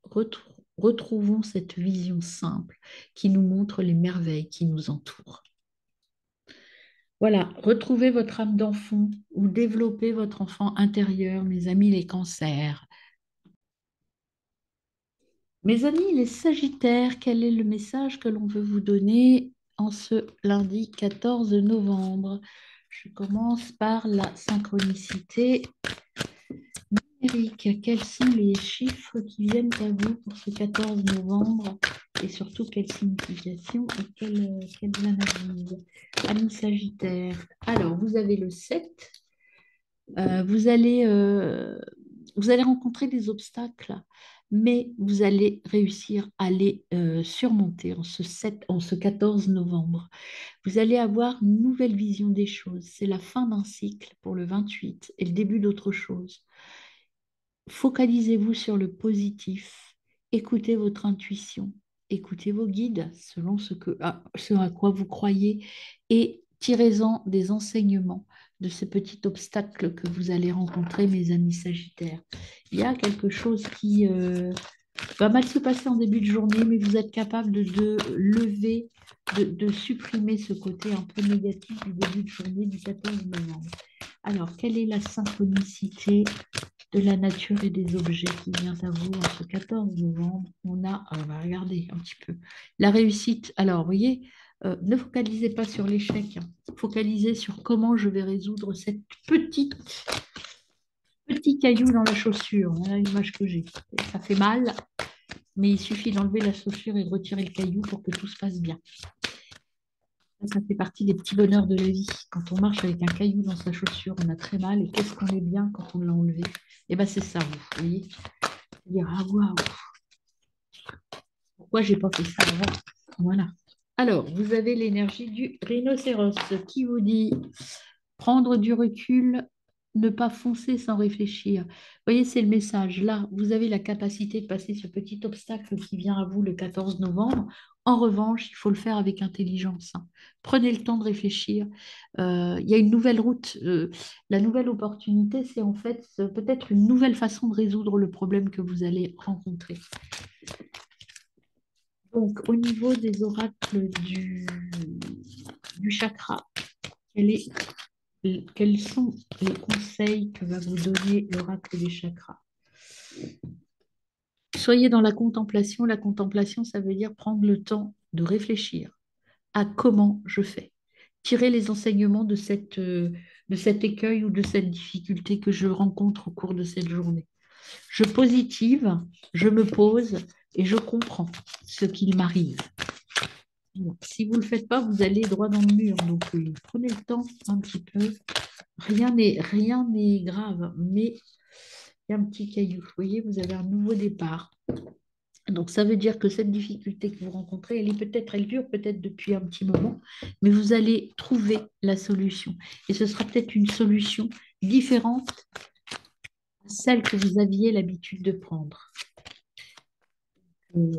Retrouvons cette vision simple qui nous montre les merveilles qui nous entourent. Voilà, retrouvez votre âme d'enfant ou développez votre enfant intérieur, mes amis les cancers. Mes amis les sagittaires, quel est le message que l'on veut vous donner en ce lundi 14 novembre? Je commence par la synchronicité. Eric, quels sont les chiffres qui viennent à vous pour ce 14 novembre et surtout quelle signification et quelle analyse? Amis Sagittaire. Alors, vous avez le 7. Euh, vous allez, euh, vous allez rencontrer des obstacles, mais vous allez réussir à les surmonter en ce 14 novembre. Vous allez avoir une nouvelle vision des choses. C'est la fin d'un cycle pour le 28 et le début d'autre chose. Focalisez-vous sur le positif. Écoutez votre intuition. Écoutez vos guides selon ce à quoi vous croyez et tirez-en des enseignements de ce petit obstacle que vous allez rencontrer, mes amis Sagittaires. Il y a quelque chose qui va mal se passer en début de journée, mais vous êtes capable de lever, de supprimer ce côté un peu négatif du début de journée du 14 novembre. Alors, quelle est la synchronicité de la nature et des objets qui vient à vous en ce 14 novembre? On va regarder un petit peu. La réussite, alors, vous voyez, ne focalisez pas sur l'échec, hein. Focalisez sur comment je vais résoudre cette petit caillou dans la chaussure. Voilà l'image que j'ai. Ça fait mal, mais il suffit d'enlever la chaussure et de retirer le caillou pour que tout se passe bien. Ça fait partie des petits bonheurs de la vie. Quand on marche avec un caillou dans sa chaussure, on a très mal. Et qu'est-ce qu'on est bien quand on l'a enlevé? Et bien, c'est ça, vous voyez. Dire, ah waouh, pourquoi j'ai pas fait ça avant? Voilà. Alors, vous avez l'énergie du rhinocéros qui vous dit prendre du recul, ne pas foncer sans réfléchir. Vous voyez, c'est le message. Là, vous avez la capacité de passer ce petit obstacle qui vient à vous le 14 novembre. En revanche, il faut le faire avec intelligence, hein. Prenez le temps de réfléchir. Il y a une nouvelle route. La nouvelle opportunité, c'est en fait peut-être une nouvelle façon de résoudre le problème que vous allez rencontrer. Donc, au niveau des oracles du chakra, quels sont les conseils que va vous donner l'oracle des chakras? Soyez dans la contemplation. La contemplation, ça veut dire prendre le temps de réfléchir à comment je fais. tirer les enseignements de cet écueil ou de cette difficulté que je rencontre au cours de cette journée. Je positive, je me pose et je comprends ce qu'il m'arrive. Donc, si vous ne le faites pas, vous allez droit dans le mur. Donc, prenez le temps un petit peu. Rien n'est grave, mais il y a un petit caillou. Vous voyez, vous avez un nouveau départ. Donc, ça veut dire que cette difficulté que vous rencontrez, elle dure peut-être depuis un petit moment, mais vous allez trouver la solution. Et ce sera peut-être une solution différente à celle que vous aviez l'habitude de prendre. Euh,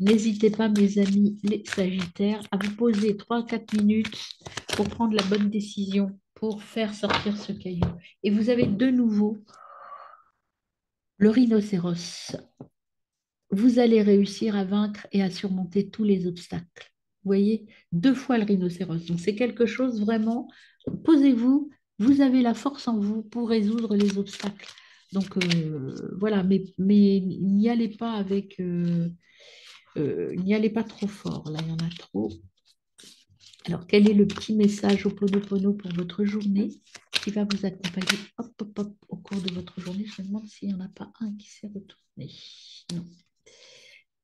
N'hésitez pas, mes amis, les Sagittaires, à vous poser 3 à 4 minutes pour prendre la bonne décision, pour faire sortir ce caillou. Et vous avez de nouveau le rhinocéros. Vous allez réussir à vaincre et à surmonter tous les obstacles. Vous voyez, 2 fois le rhinocéros. Donc c'est quelque chose vraiment, posez-vous, vous avez la force en vous pour résoudre les obstacles. Donc voilà, mais n'y allez pas avec, n'y allez pas trop fort, là il y en a trop. Alors quel est le petit message au Ho'oponopono pour votre journée qui va vous accompagner hop, hop, hop, au cours de votre journée? Je me demande s'il n'y en a pas un qui s'est retourné. Non.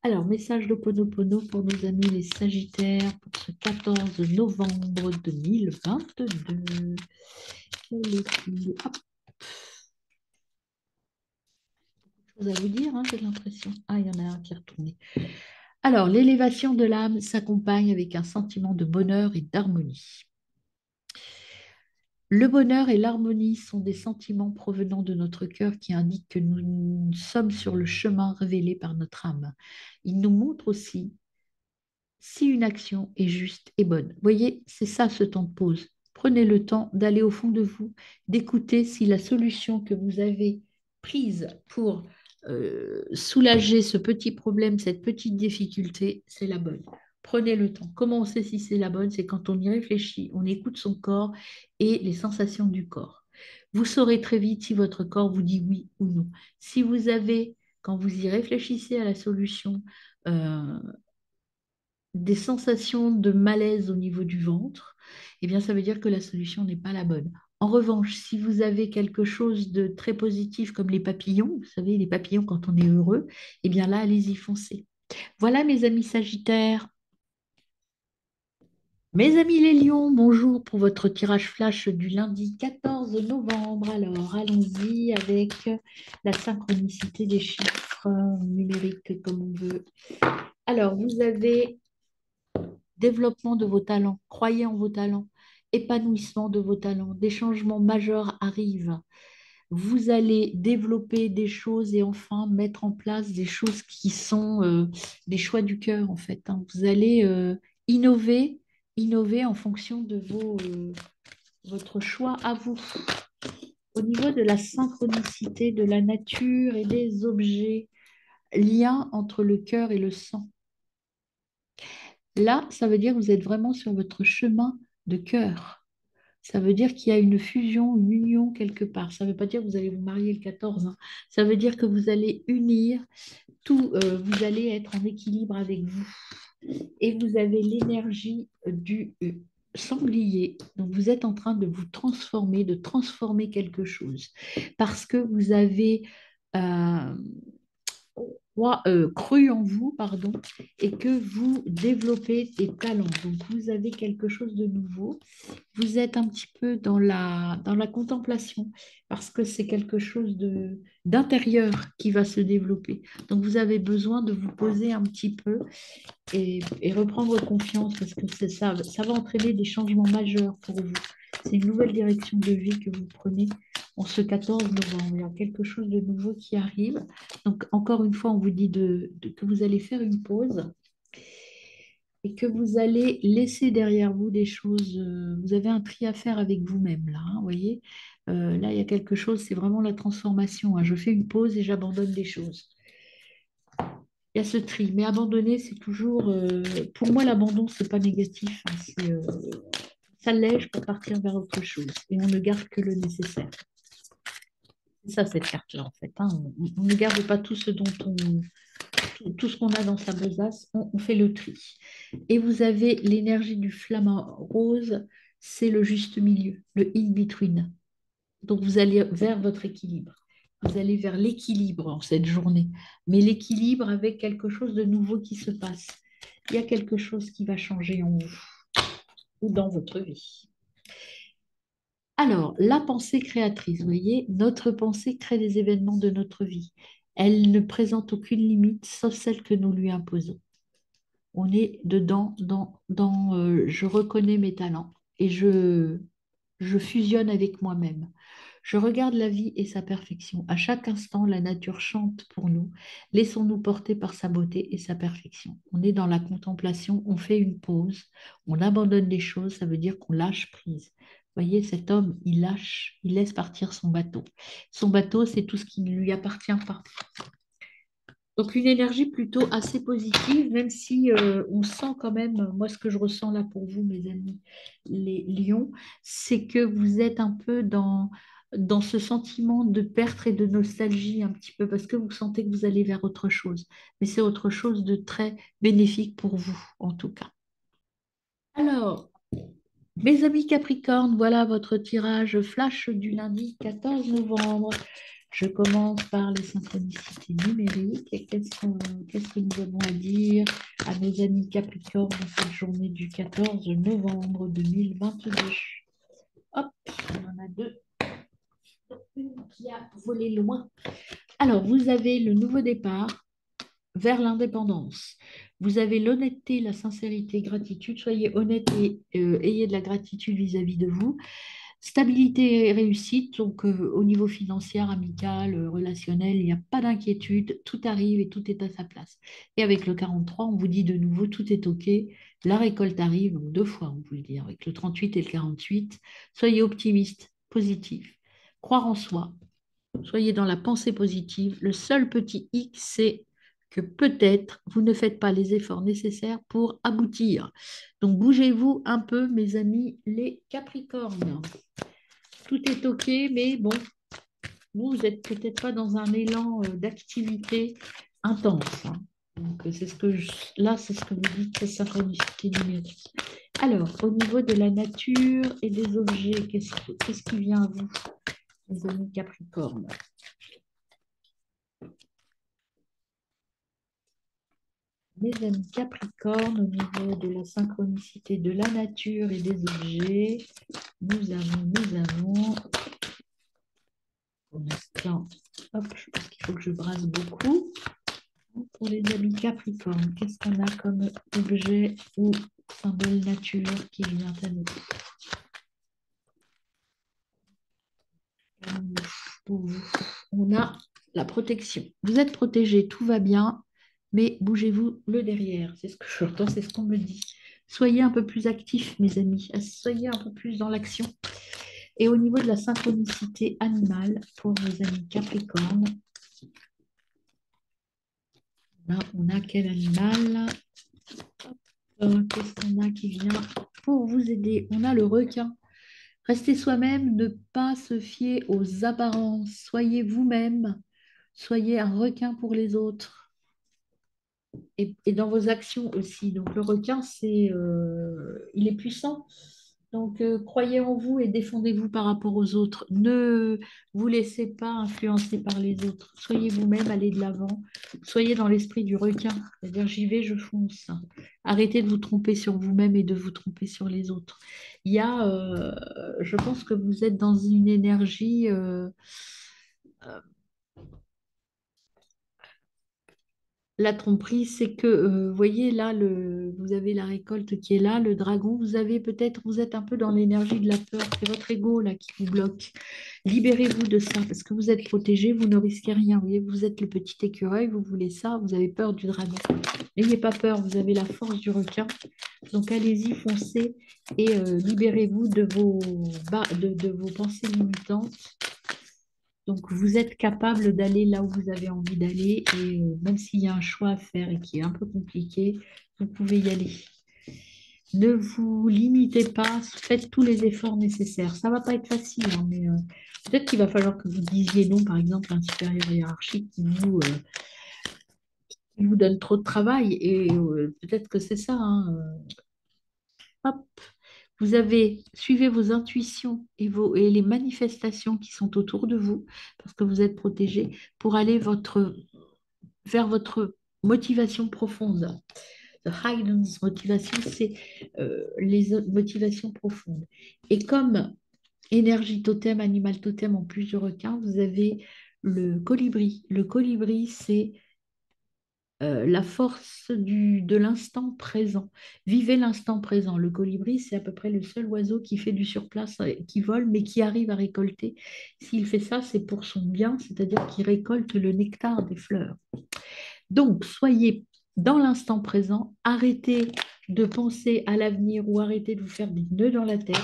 Alors, message d'Ho'oponopono pour nos amis les Sagittaires pour ce 14 novembre 2022. Quel est-il? Hop, chose à vous dire, hein, j'ai l'impression. Ah, il y en a un qui est retourné. Alors, l'élévation de l'âme s'accompagne avec un sentiment de bonheur et d'harmonie. Le bonheur et l'harmonie sont des sentiments provenant de notre cœur qui indiquent que nous sommes sur le chemin révélé par notre âme. Ils nous montrent aussi si une action est juste et bonne. Vous voyez, c'est ça ce temps de pause. Prenez le temps d'aller au fond de vous, d'écouter si la solution que vous avez prise pour soulager ce petit problème, cette petite difficulté, c'est la bonne. Prenez le temps. Comment on sait si c'est la bonne? C'est quand on y réfléchit, on écoute son corps et les sensations du corps. Vous saurez très vite si votre corps vous dit oui ou non. Si vous avez, quand vous y réfléchissez à la solution, euh, des sensations de malaise au niveau du ventre, eh bien, ça veut dire que la solution n'est pas la bonne. En revanche, si vous avez quelque chose de très positif comme les papillons, vous savez, les papillons quand on est heureux, eh bien là, allez-y, foncez. Voilà, mes amis Sagittaires. Mes amis les lions, bonjour pour votre tirage flash du lundi 14 novembre. Alors, allons-y avec la synchronicité des chiffres numériques comme on veut. Alors, vous avez développement de vos talents, croyez en vos talents, épanouissement de vos talents, des changements majeurs arrivent. Vous allez développer des choses et enfin mettre en place des choses qui sont des choix du cœur en fait, hein. Vous allez innover, innover en fonction de votre choix à vous. Au niveau de la synchronicité de la nature et des objets, lien entre le cœur et le sang. Là, ça veut dire que vous êtes vraiment sur votre chemin de cœur. Ça veut dire qu'il y a une fusion, une union quelque part. Ça ne veut pas dire que vous allez vous marier le 14, hein. Ça veut dire que vous allez unir tout, vous allez être en équilibre avec vous. Et vous avez l'énergie du sanglier. Donc vous êtes en train de vous transformer, de transformer quelque chose. Parce que vous avez euh, cru en vous, pardon, et que vous développez des talents. Donc, vous avez quelque chose de nouveau. Vous êtes un petit peu dans la contemplation parce que c'est quelque chose d'intérieur qui va se développer. Donc, vous avez besoin de vous poser un petit peu et reprendre confiance parce que c'est ça, ça va entraîner des changements majeurs pour vous. C'est une nouvelle direction de vie que vous prenez en ce 14 novembre. Il y a quelque chose de nouveau qui arrive. Donc, encore une fois, on vous dit que vous allez faire une pause et que vous allez laisser derrière vous des choses. Vous avez un tri à faire avec vous-même, là, hein, vous voyez. Là, il y a quelque chose, c'est vraiment la transformation, hein. Je fais une pause et j'abandonne des choses. Il y a ce tri, mais abandonner, c'est toujours... pour moi, l'abandon, c'est pas négatif, hein, ça l'allège pour partir vers autre chose. Et on ne garde que le nécessaire. C'est ça, cette carte-là, en fait, hein. On ne garde pas tout ce dont tout ce qu'on a dans sa besace, on fait le tri. Et vous avez l'énergie du flamant rose c'est le juste milieu, le in-between. Donc, vous allez vers votre équilibre. Vous allez vers l'équilibre en cette journée, mais l'équilibre avec quelque chose de nouveau qui se passe. Il y a quelque chose qui va changer en vous ou dans votre vie. Alors, la pensée créatrice, vous voyez, notre pensée crée des événements de notre vie. Elle ne présente aucune limite, sauf celle que nous lui imposons. On est dedans, je reconnais mes talents et je fusionne avec moi-même. Je regarde la vie et sa perfection. À chaque instant, la nature chante pour nous. Laissons-nous porter par sa beauté et sa perfection. On est dans la contemplation, on fait une pause, on abandonne les choses, ça veut dire qu'on lâche prise. Vous voyez, cet homme, il lâche, il laisse partir son bateau. Son bateau, c'est tout ce qui ne lui appartient pas. Donc une énergie plutôt assez positive, même si on sent quand même, moi ce que je ressens là pour vous, mes amis, les lions, c'est que vous êtes un peu dans ce sentiment de perte et de nostalgie un petit peu, parce que vous sentez que vous allez vers autre chose. Mais c'est autre chose de très bénéfique pour vous, en tout cas. Alors, mes amis Capricorne, voilà votre tirage flash du lundi 14 novembre. Je commence par les synchronicités numériques. Et qu'est-ce que nous avons à dire à nos amis Capricorne dans cette journée du 14 novembre 2022? Hop, il y en a deux. Une qui a volé loin. Alors, vous avez le nouveau départ vers l'indépendance. Vous avez l'honnêteté, la sincérité, gratitude. Soyez honnête et ayez de la gratitude vis-à-vis de vous. Stabilité et réussite, donc au niveau financier, amical, relationnel, il n'y a pas d'inquiétude, tout arrive et tout est à sa place. Et avec le 43, on vous dit de nouveau, tout est OK, la récolte arrive, donc deux fois, on vous le dit, avec le 38 et le 48. Soyez optimiste, positif, croire en soi, soyez dans la pensée positive. Le seul petit hic, c'est que peut-être vous ne faites pas les efforts nécessaires pour aboutir. Donc bougez-vous un peu, mes amis, les Capricornes. Tout est OK, mais bon, vous n'êtes peut-être pas dans un élan d'activité intense, hein. Donc, c'est ce que là, c'est ce que vous dites, c'est synchronicité numérique. Alors, au niveau de la nature et des objets, qu'est-ce qui vient à vous, les amis Capricorne? Mes amis Capricorne, au niveau de la synchronicité de la nature et des objets, nous avons, pour l'instant, hop, je pense qu'il faut que je brasse beaucoup. Pour les amis Capricorne, qu'est-ce qu'on a comme objet ou symbole nature qui vient à nous? Pour vous, on a la protection. Vous êtes protégé, tout va bien, mais bougez-vous le derrière. C'est ce que j'entends, c'est ce qu'on me dit. Soyez un peu plus actifs, mes amis. Soyez un peu plus dans l'action. Et au niveau de la synchronicité animale, pour vos amis Capricorne, là, on a quel animal? Qu'est-ce qu'on a qui vient pour vous aider? On a le requin. Restez soi-même, ne pas se fier aux apparences. Soyez vous-même. Soyez un requin pour les autres. Et dans vos actions aussi. Donc le requin, il est puissant. Donc croyez en vous et défendez-vous par rapport aux autres. Ne vous laissez pas influencer par les autres. Soyez vous-même, allez de l'avant. Soyez dans l'esprit du requin. C'est-à-dire j'y vais, je fonce. Arrêtez de vous tromper sur vous-même et de vous tromper sur les autres. Je pense que vous êtes dans une énergie la tromperie, c'est que, vous voyez, là, vous avez la récolte qui est là, le dragon, vous êtes un peu dans l'énergie de la peur, c'est votre ego là qui vous bloque. Libérez-vous de ça, parce que vous êtes protégé, vous ne risquez rien. Vous voyez, vous êtes le petit écureuil, vous voulez ça, vous avez peur du dragon. N'ayez pas peur, vous avez la force du requin. Donc allez-y, foncez et libérez-vous de vos pensées limitantes. Donc, vous êtes capable d'aller là où vous avez envie d'aller et même s'il y a un choix à faire et qui est un peu compliqué, vous pouvez y aller. Ne vous limitez pas, faites tous les efforts nécessaires. Ça ne va pas être facile, hein, mais peut-être qu'il va falloir que vous disiez non, par exemple, à un supérieur hiérarchique qui vous donne trop de travail et peut-être que c'est ça, hein. Hop. Suivez vos intuitions et les manifestations qui sont autour de vous, parce que vous êtes protégé, pour aller vers votre motivation profonde. The Highlands motivation, c'est motivations profondes. Et comme énergie totem, animal totem en plus du requin, vous avez le colibri. Le colibri, c'est la force de l'instant présent. Vivez l'instant présent. Le colibri, c'est à peu près le seul oiseau qui fait du surplace, qui vole, mais qui arrive à récolter. S'il fait ça, c'est pour son bien, c'est-à-dire qu'il récolte le nectar des fleurs. Donc, soyez dans l'instant présent, arrêtez de penser à l'avenir ou arrêtez de vous faire des nœuds dans la tête.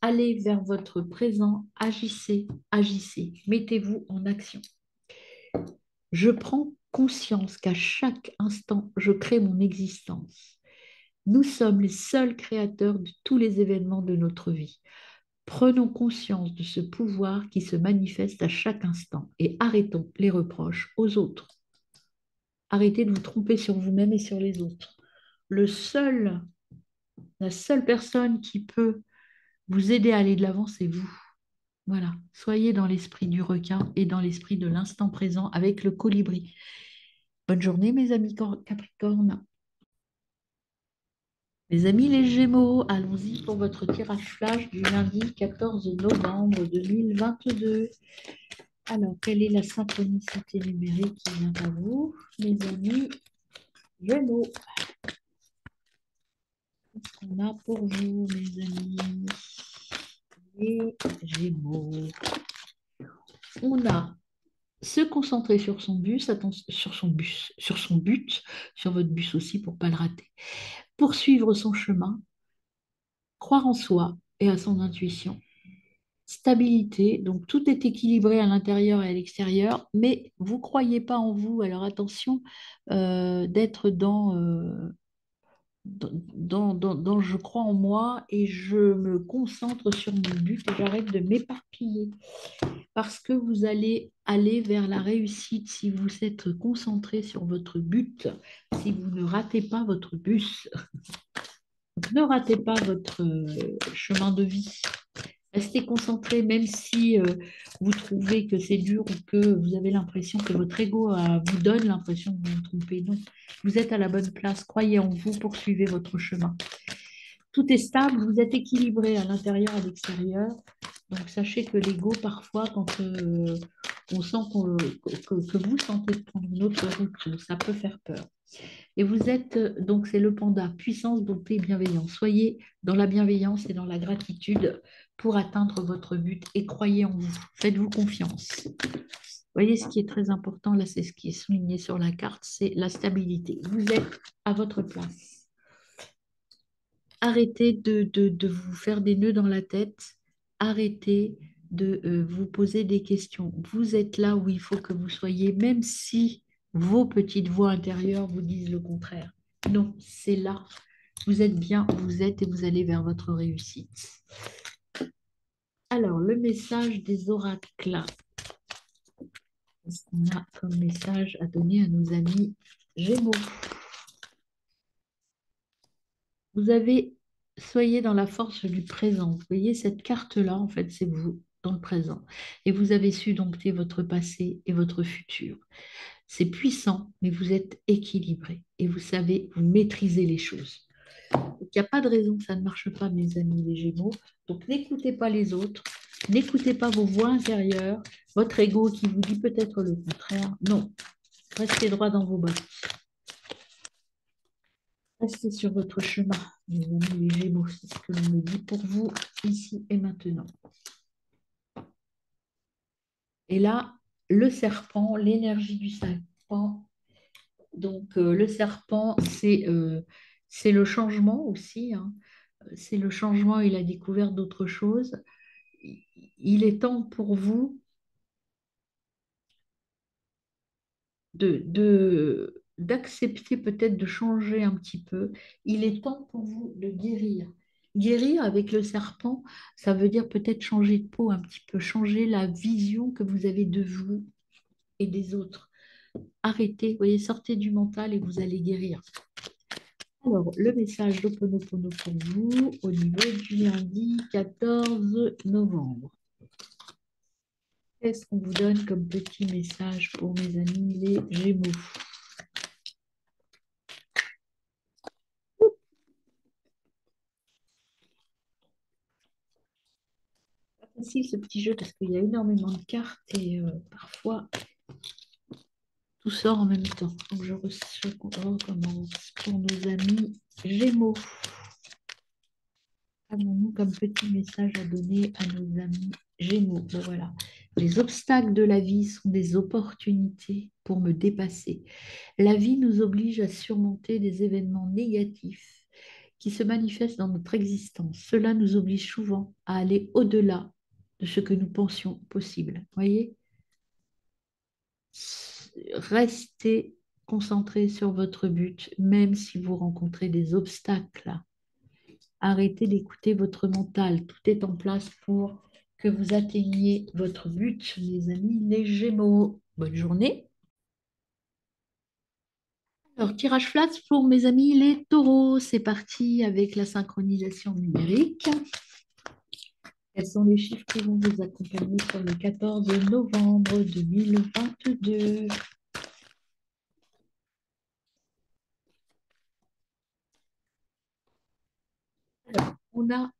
Allez vers votre présent, agissez, agissez, mettez-vous en action. Je prends conscience qu'à chaque instant, je crée mon existence. Nous sommes les seuls créateurs de tous les événements de notre vie. Prenons conscience de ce pouvoir qui se manifeste à chaque instant et arrêtons les reproches aux autres. Arrêtez de vous tromper sur vous-même et sur les autres. La seule personne qui peut vous aider à aller de l'avant, c'est vous. Voilà, soyez dans l'esprit du requin et dans l'esprit de l'instant présent avec le colibri. Bonne journée, mes amis Capricorne. Mes amis les Gémeaux, allons-y pour votre tirage flash du lundi 14 novembre 2022. Alors, quelle est la synchronicité numérique qui vient à vous, mes amis Gémeaux? Qu'est-ce qu'on a pour vous, mes amis les Gémeaux? On a se concentrer sur son bus, sur votre bus aussi pour ne pas le rater. Poursuivre son chemin, croire en soi et à son intuition. Stabilité, donc tout est équilibré à l'intérieur et à l'extérieur, mais vous ne croyez pas en vous, alors attention d'être dans je crois en moi et je me concentre sur mon but et j'arrête de m'éparpiller parce que vous allez aller vers la réussite si vous êtes concentré sur votre but, si vous ne ratez pas votre bus. Donc, ne ratez pas votre chemin de vie. Restez concentré, même si vous trouvez que c'est dur ou que vous avez l'impression que votre ego vous donne l'impression que vous vous trompez. Non, vous êtes à la bonne place. Croyez en vous, poursuivez votre chemin. Tout est stable, vous êtes équilibré à l'intérieur et à l'extérieur. Donc sachez que l'ego, parfois, quand on sent que vous sentez prendre une autre route, ça peut faire peur. Et vous êtes, donc c'est le panda, puissance, bonté, bienveillance. Soyez dans la bienveillance et dans la gratitude pour atteindre votre but et croyez en vous. Faites-vous confiance. Vous voyez, ce qui est très important, là, c'est ce qui est souligné sur la carte, c'est la stabilité. Vous êtes à votre place. Arrêtez de vous faire des nœuds dans la tête. Arrêtez de vous poser des questions. Vous êtes là où il faut que vous soyez, même si vos petites voix intérieures vous disent le contraire. Non, c'est là. Vous êtes bien, vous êtes et vous allez vers votre réussite. Alors, le message des oracles. Qu'est-ce qu'on a comme message à donner à nos amis Gémeaux? Vous avez, soyez dans la force du présent. Vous voyez, cette carte-là, en fait, c'est vous dans le présent. Et vous avez su dompter votre passé et votre futur. C'est puissant, mais vous êtes équilibré et vous savez, vous maîtrisez les choses. Donc, il n'y a pas de raison que ça ne marche pas, mes amis les Gémeaux. Donc, n'écoutez pas les autres, n'écoutez pas vos voix intérieures, votre ego qui vous dit peut-être le contraire. Non, restez droit dans vos bottes. Restez sur votre chemin, mes amis les Gémeaux, c'est ce que l'on me dit pour vous ici et maintenant. Et là, le serpent, l'énergie du serpent. Donc, le serpent, c'est le changement aussi, hein. C'est le changement et la découverte d'autre chose. Il est temps pour vous d'accepter peut-être de changer un petit peu. Il est temps pour vous de guérir. Guérir avec le serpent, ça veut dire peut-être changer de peau un petit peu, changer la vision que vous avez de vous et des autres. Arrêtez, vous voyez, sortez du mental et vous allez guérir. Alors, le message d'Ho'oponopono pour vous au niveau du lundi 14 novembre. Qu'est-ce qu'on vous donne comme petit message pour mes amis les Gémeaux? Pas facile ce petit jeu parce qu'il y a énormément de cartes et parfois tout sort en même temps. Donc je recommence pour nos amis Gémeaux. Avons-nous comme petit message à donner à nos amis Gémeaux? Ben voilà. Les obstacles de la vie sont des opportunités pour me dépasser. La vie nous oblige à surmonter des événements négatifs qui se manifestent dans notre existence. Cela nous oblige souvent à aller au-delà de ce que nous pensions possible. Voyez? Restez concentré sur votre but, même si vous rencontrez des obstacles. Arrêtez d'écouter votre mental. Tout est en place pour que vous atteigniez votre but, les amis, les Gémeaux. Bonne journée. Alors, tirage flat pour mes amis les taureaux. C'est parti avec la synchronisation numérique. Quels sont les chiffres qui vont vous accompagner sur le 14 novembre 2022? Alors, on a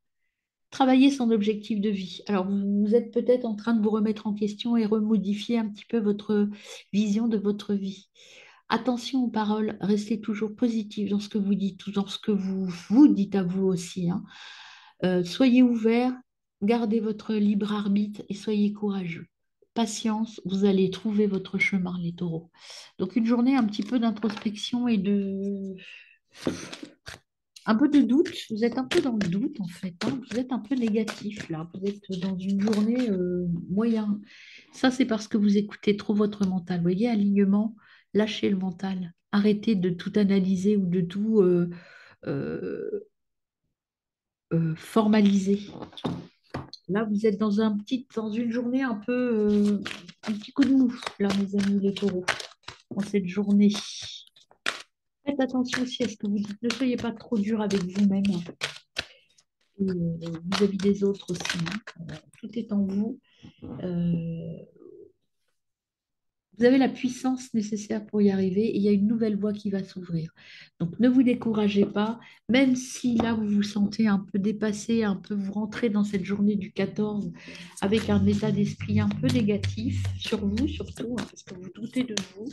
travaillé son objectif de vie. Alors, vous êtes peut-être en train de vous remettre en question et remodifier un petit peu votre vision de votre vie. Attention aux paroles, restez toujours positif dans ce que vous dites, dans ce que vous dites à vous aussi, hein. Soyez ouverts, gardez votre libre arbitre et soyez courageux. Patience, vous allez trouver votre chemin, les taureaux. Donc une journée un petit peu d'introspection et de un peu de doute. Vous êtes un peu dans le doute en fait, hein. Vous êtes un peu négatif là. Vous êtes dans une journée moyen. Ça, c'est parce que vous écoutez trop votre mental. Vous voyez, alignement, lâchez le mental. Arrêtez de tout analyser ou de tout euh, formaliser. Là, vous êtes dans une journée un peu, un petit coup de mou, là, mes amis les taureaux, dans cette journée. Faites attention aussi à ce que vous dites. Ne soyez pas trop dur avec vous-même et vis-à-vis des autres aussi, hein. Tout est en vous. Euh, Vous avez la puissance nécessaire pour y arriver et il y a une nouvelle voie qui va s'ouvrir. Donc ne vous découragez pas, même si là vous vous sentez un peu dépassé, un peu vous rentrez dans cette journée du 14 avec un état d'esprit un peu négatif sur vous surtout, hein, parce que vous doutez de vous.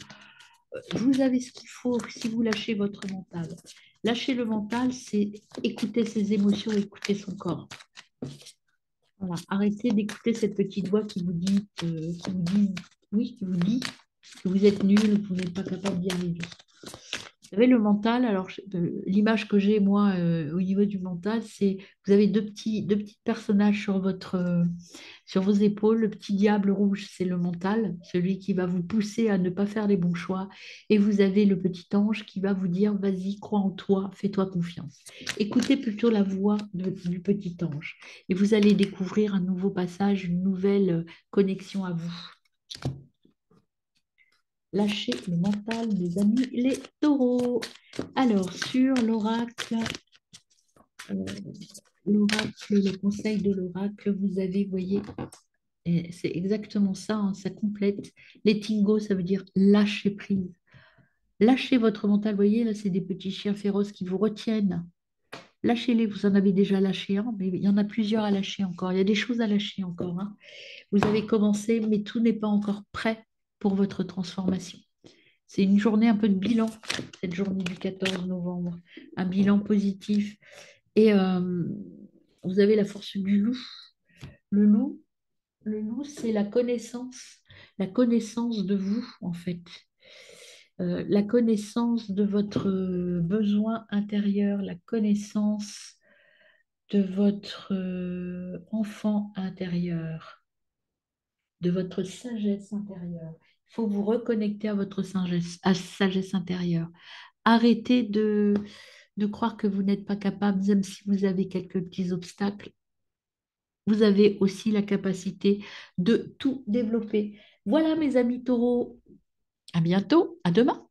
Vous avez ce qu'il faut si vous lâchez votre mental. Lâcher le mental, c'est écouter ses émotions, écouter son corps. Voilà. Arrêtez d'écouter cette petite voix qui vous dit, oui, qui vous dit que vous êtes nul, que vous n'êtes pas capable d'y arriver. Vous savez, le mental, alors l'image que j'ai moi au niveau du mental, c'est vous avez deux petits personnages sur vos épaules. Le petit diable rouge, c'est le mental, celui qui va vous pousser à ne pas faire les bons choix. Et vous avez le petit ange qui va vous dire, vas-y, crois en toi, fais-toi confiance. Écoutez plutôt la voix du petit ange. Et vous allez découvrir un nouveau passage, une nouvelle connexion à vous. Lâchez le mental, mes amis, les taureaux. Alors, sur euh, l'oracle, le conseil de l'oracle, vous avez, vous voyez, et c'est exactement ça, hein, ça complète. Les tingos, ça veut dire lâcher prise. Lâchez votre mental, vous voyez, là, c'est des petits chiens féroces qui vous retiennent. Lâchez-les, vous en avez déjà lâché un, mais il y en a plusieurs à lâcher encore. Il y a des choses à lâcher encore, hein. Vous avez commencé, mais tout n'est pas encore prêt pour votre transformation. C'est une journée un peu de bilan, cette journée du 14 novembre. Un bilan positif. Et vous avez la force du loup. Le loup, le loup, c'est la connaissance de vous, en fait. La connaissance de votre besoin intérieur, la connaissance de votre enfant intérieur, de votre sagesse intérieure. Il faut vous reconnecter à votre sagesse intérieure. Arrêtez de croire que vous n'êtes pas capable, même si vous avez quelques petits obstacles. Vous avez aussi la capacité de tout développer. Voilà, mes amis taureaux. À bientôt. À demain.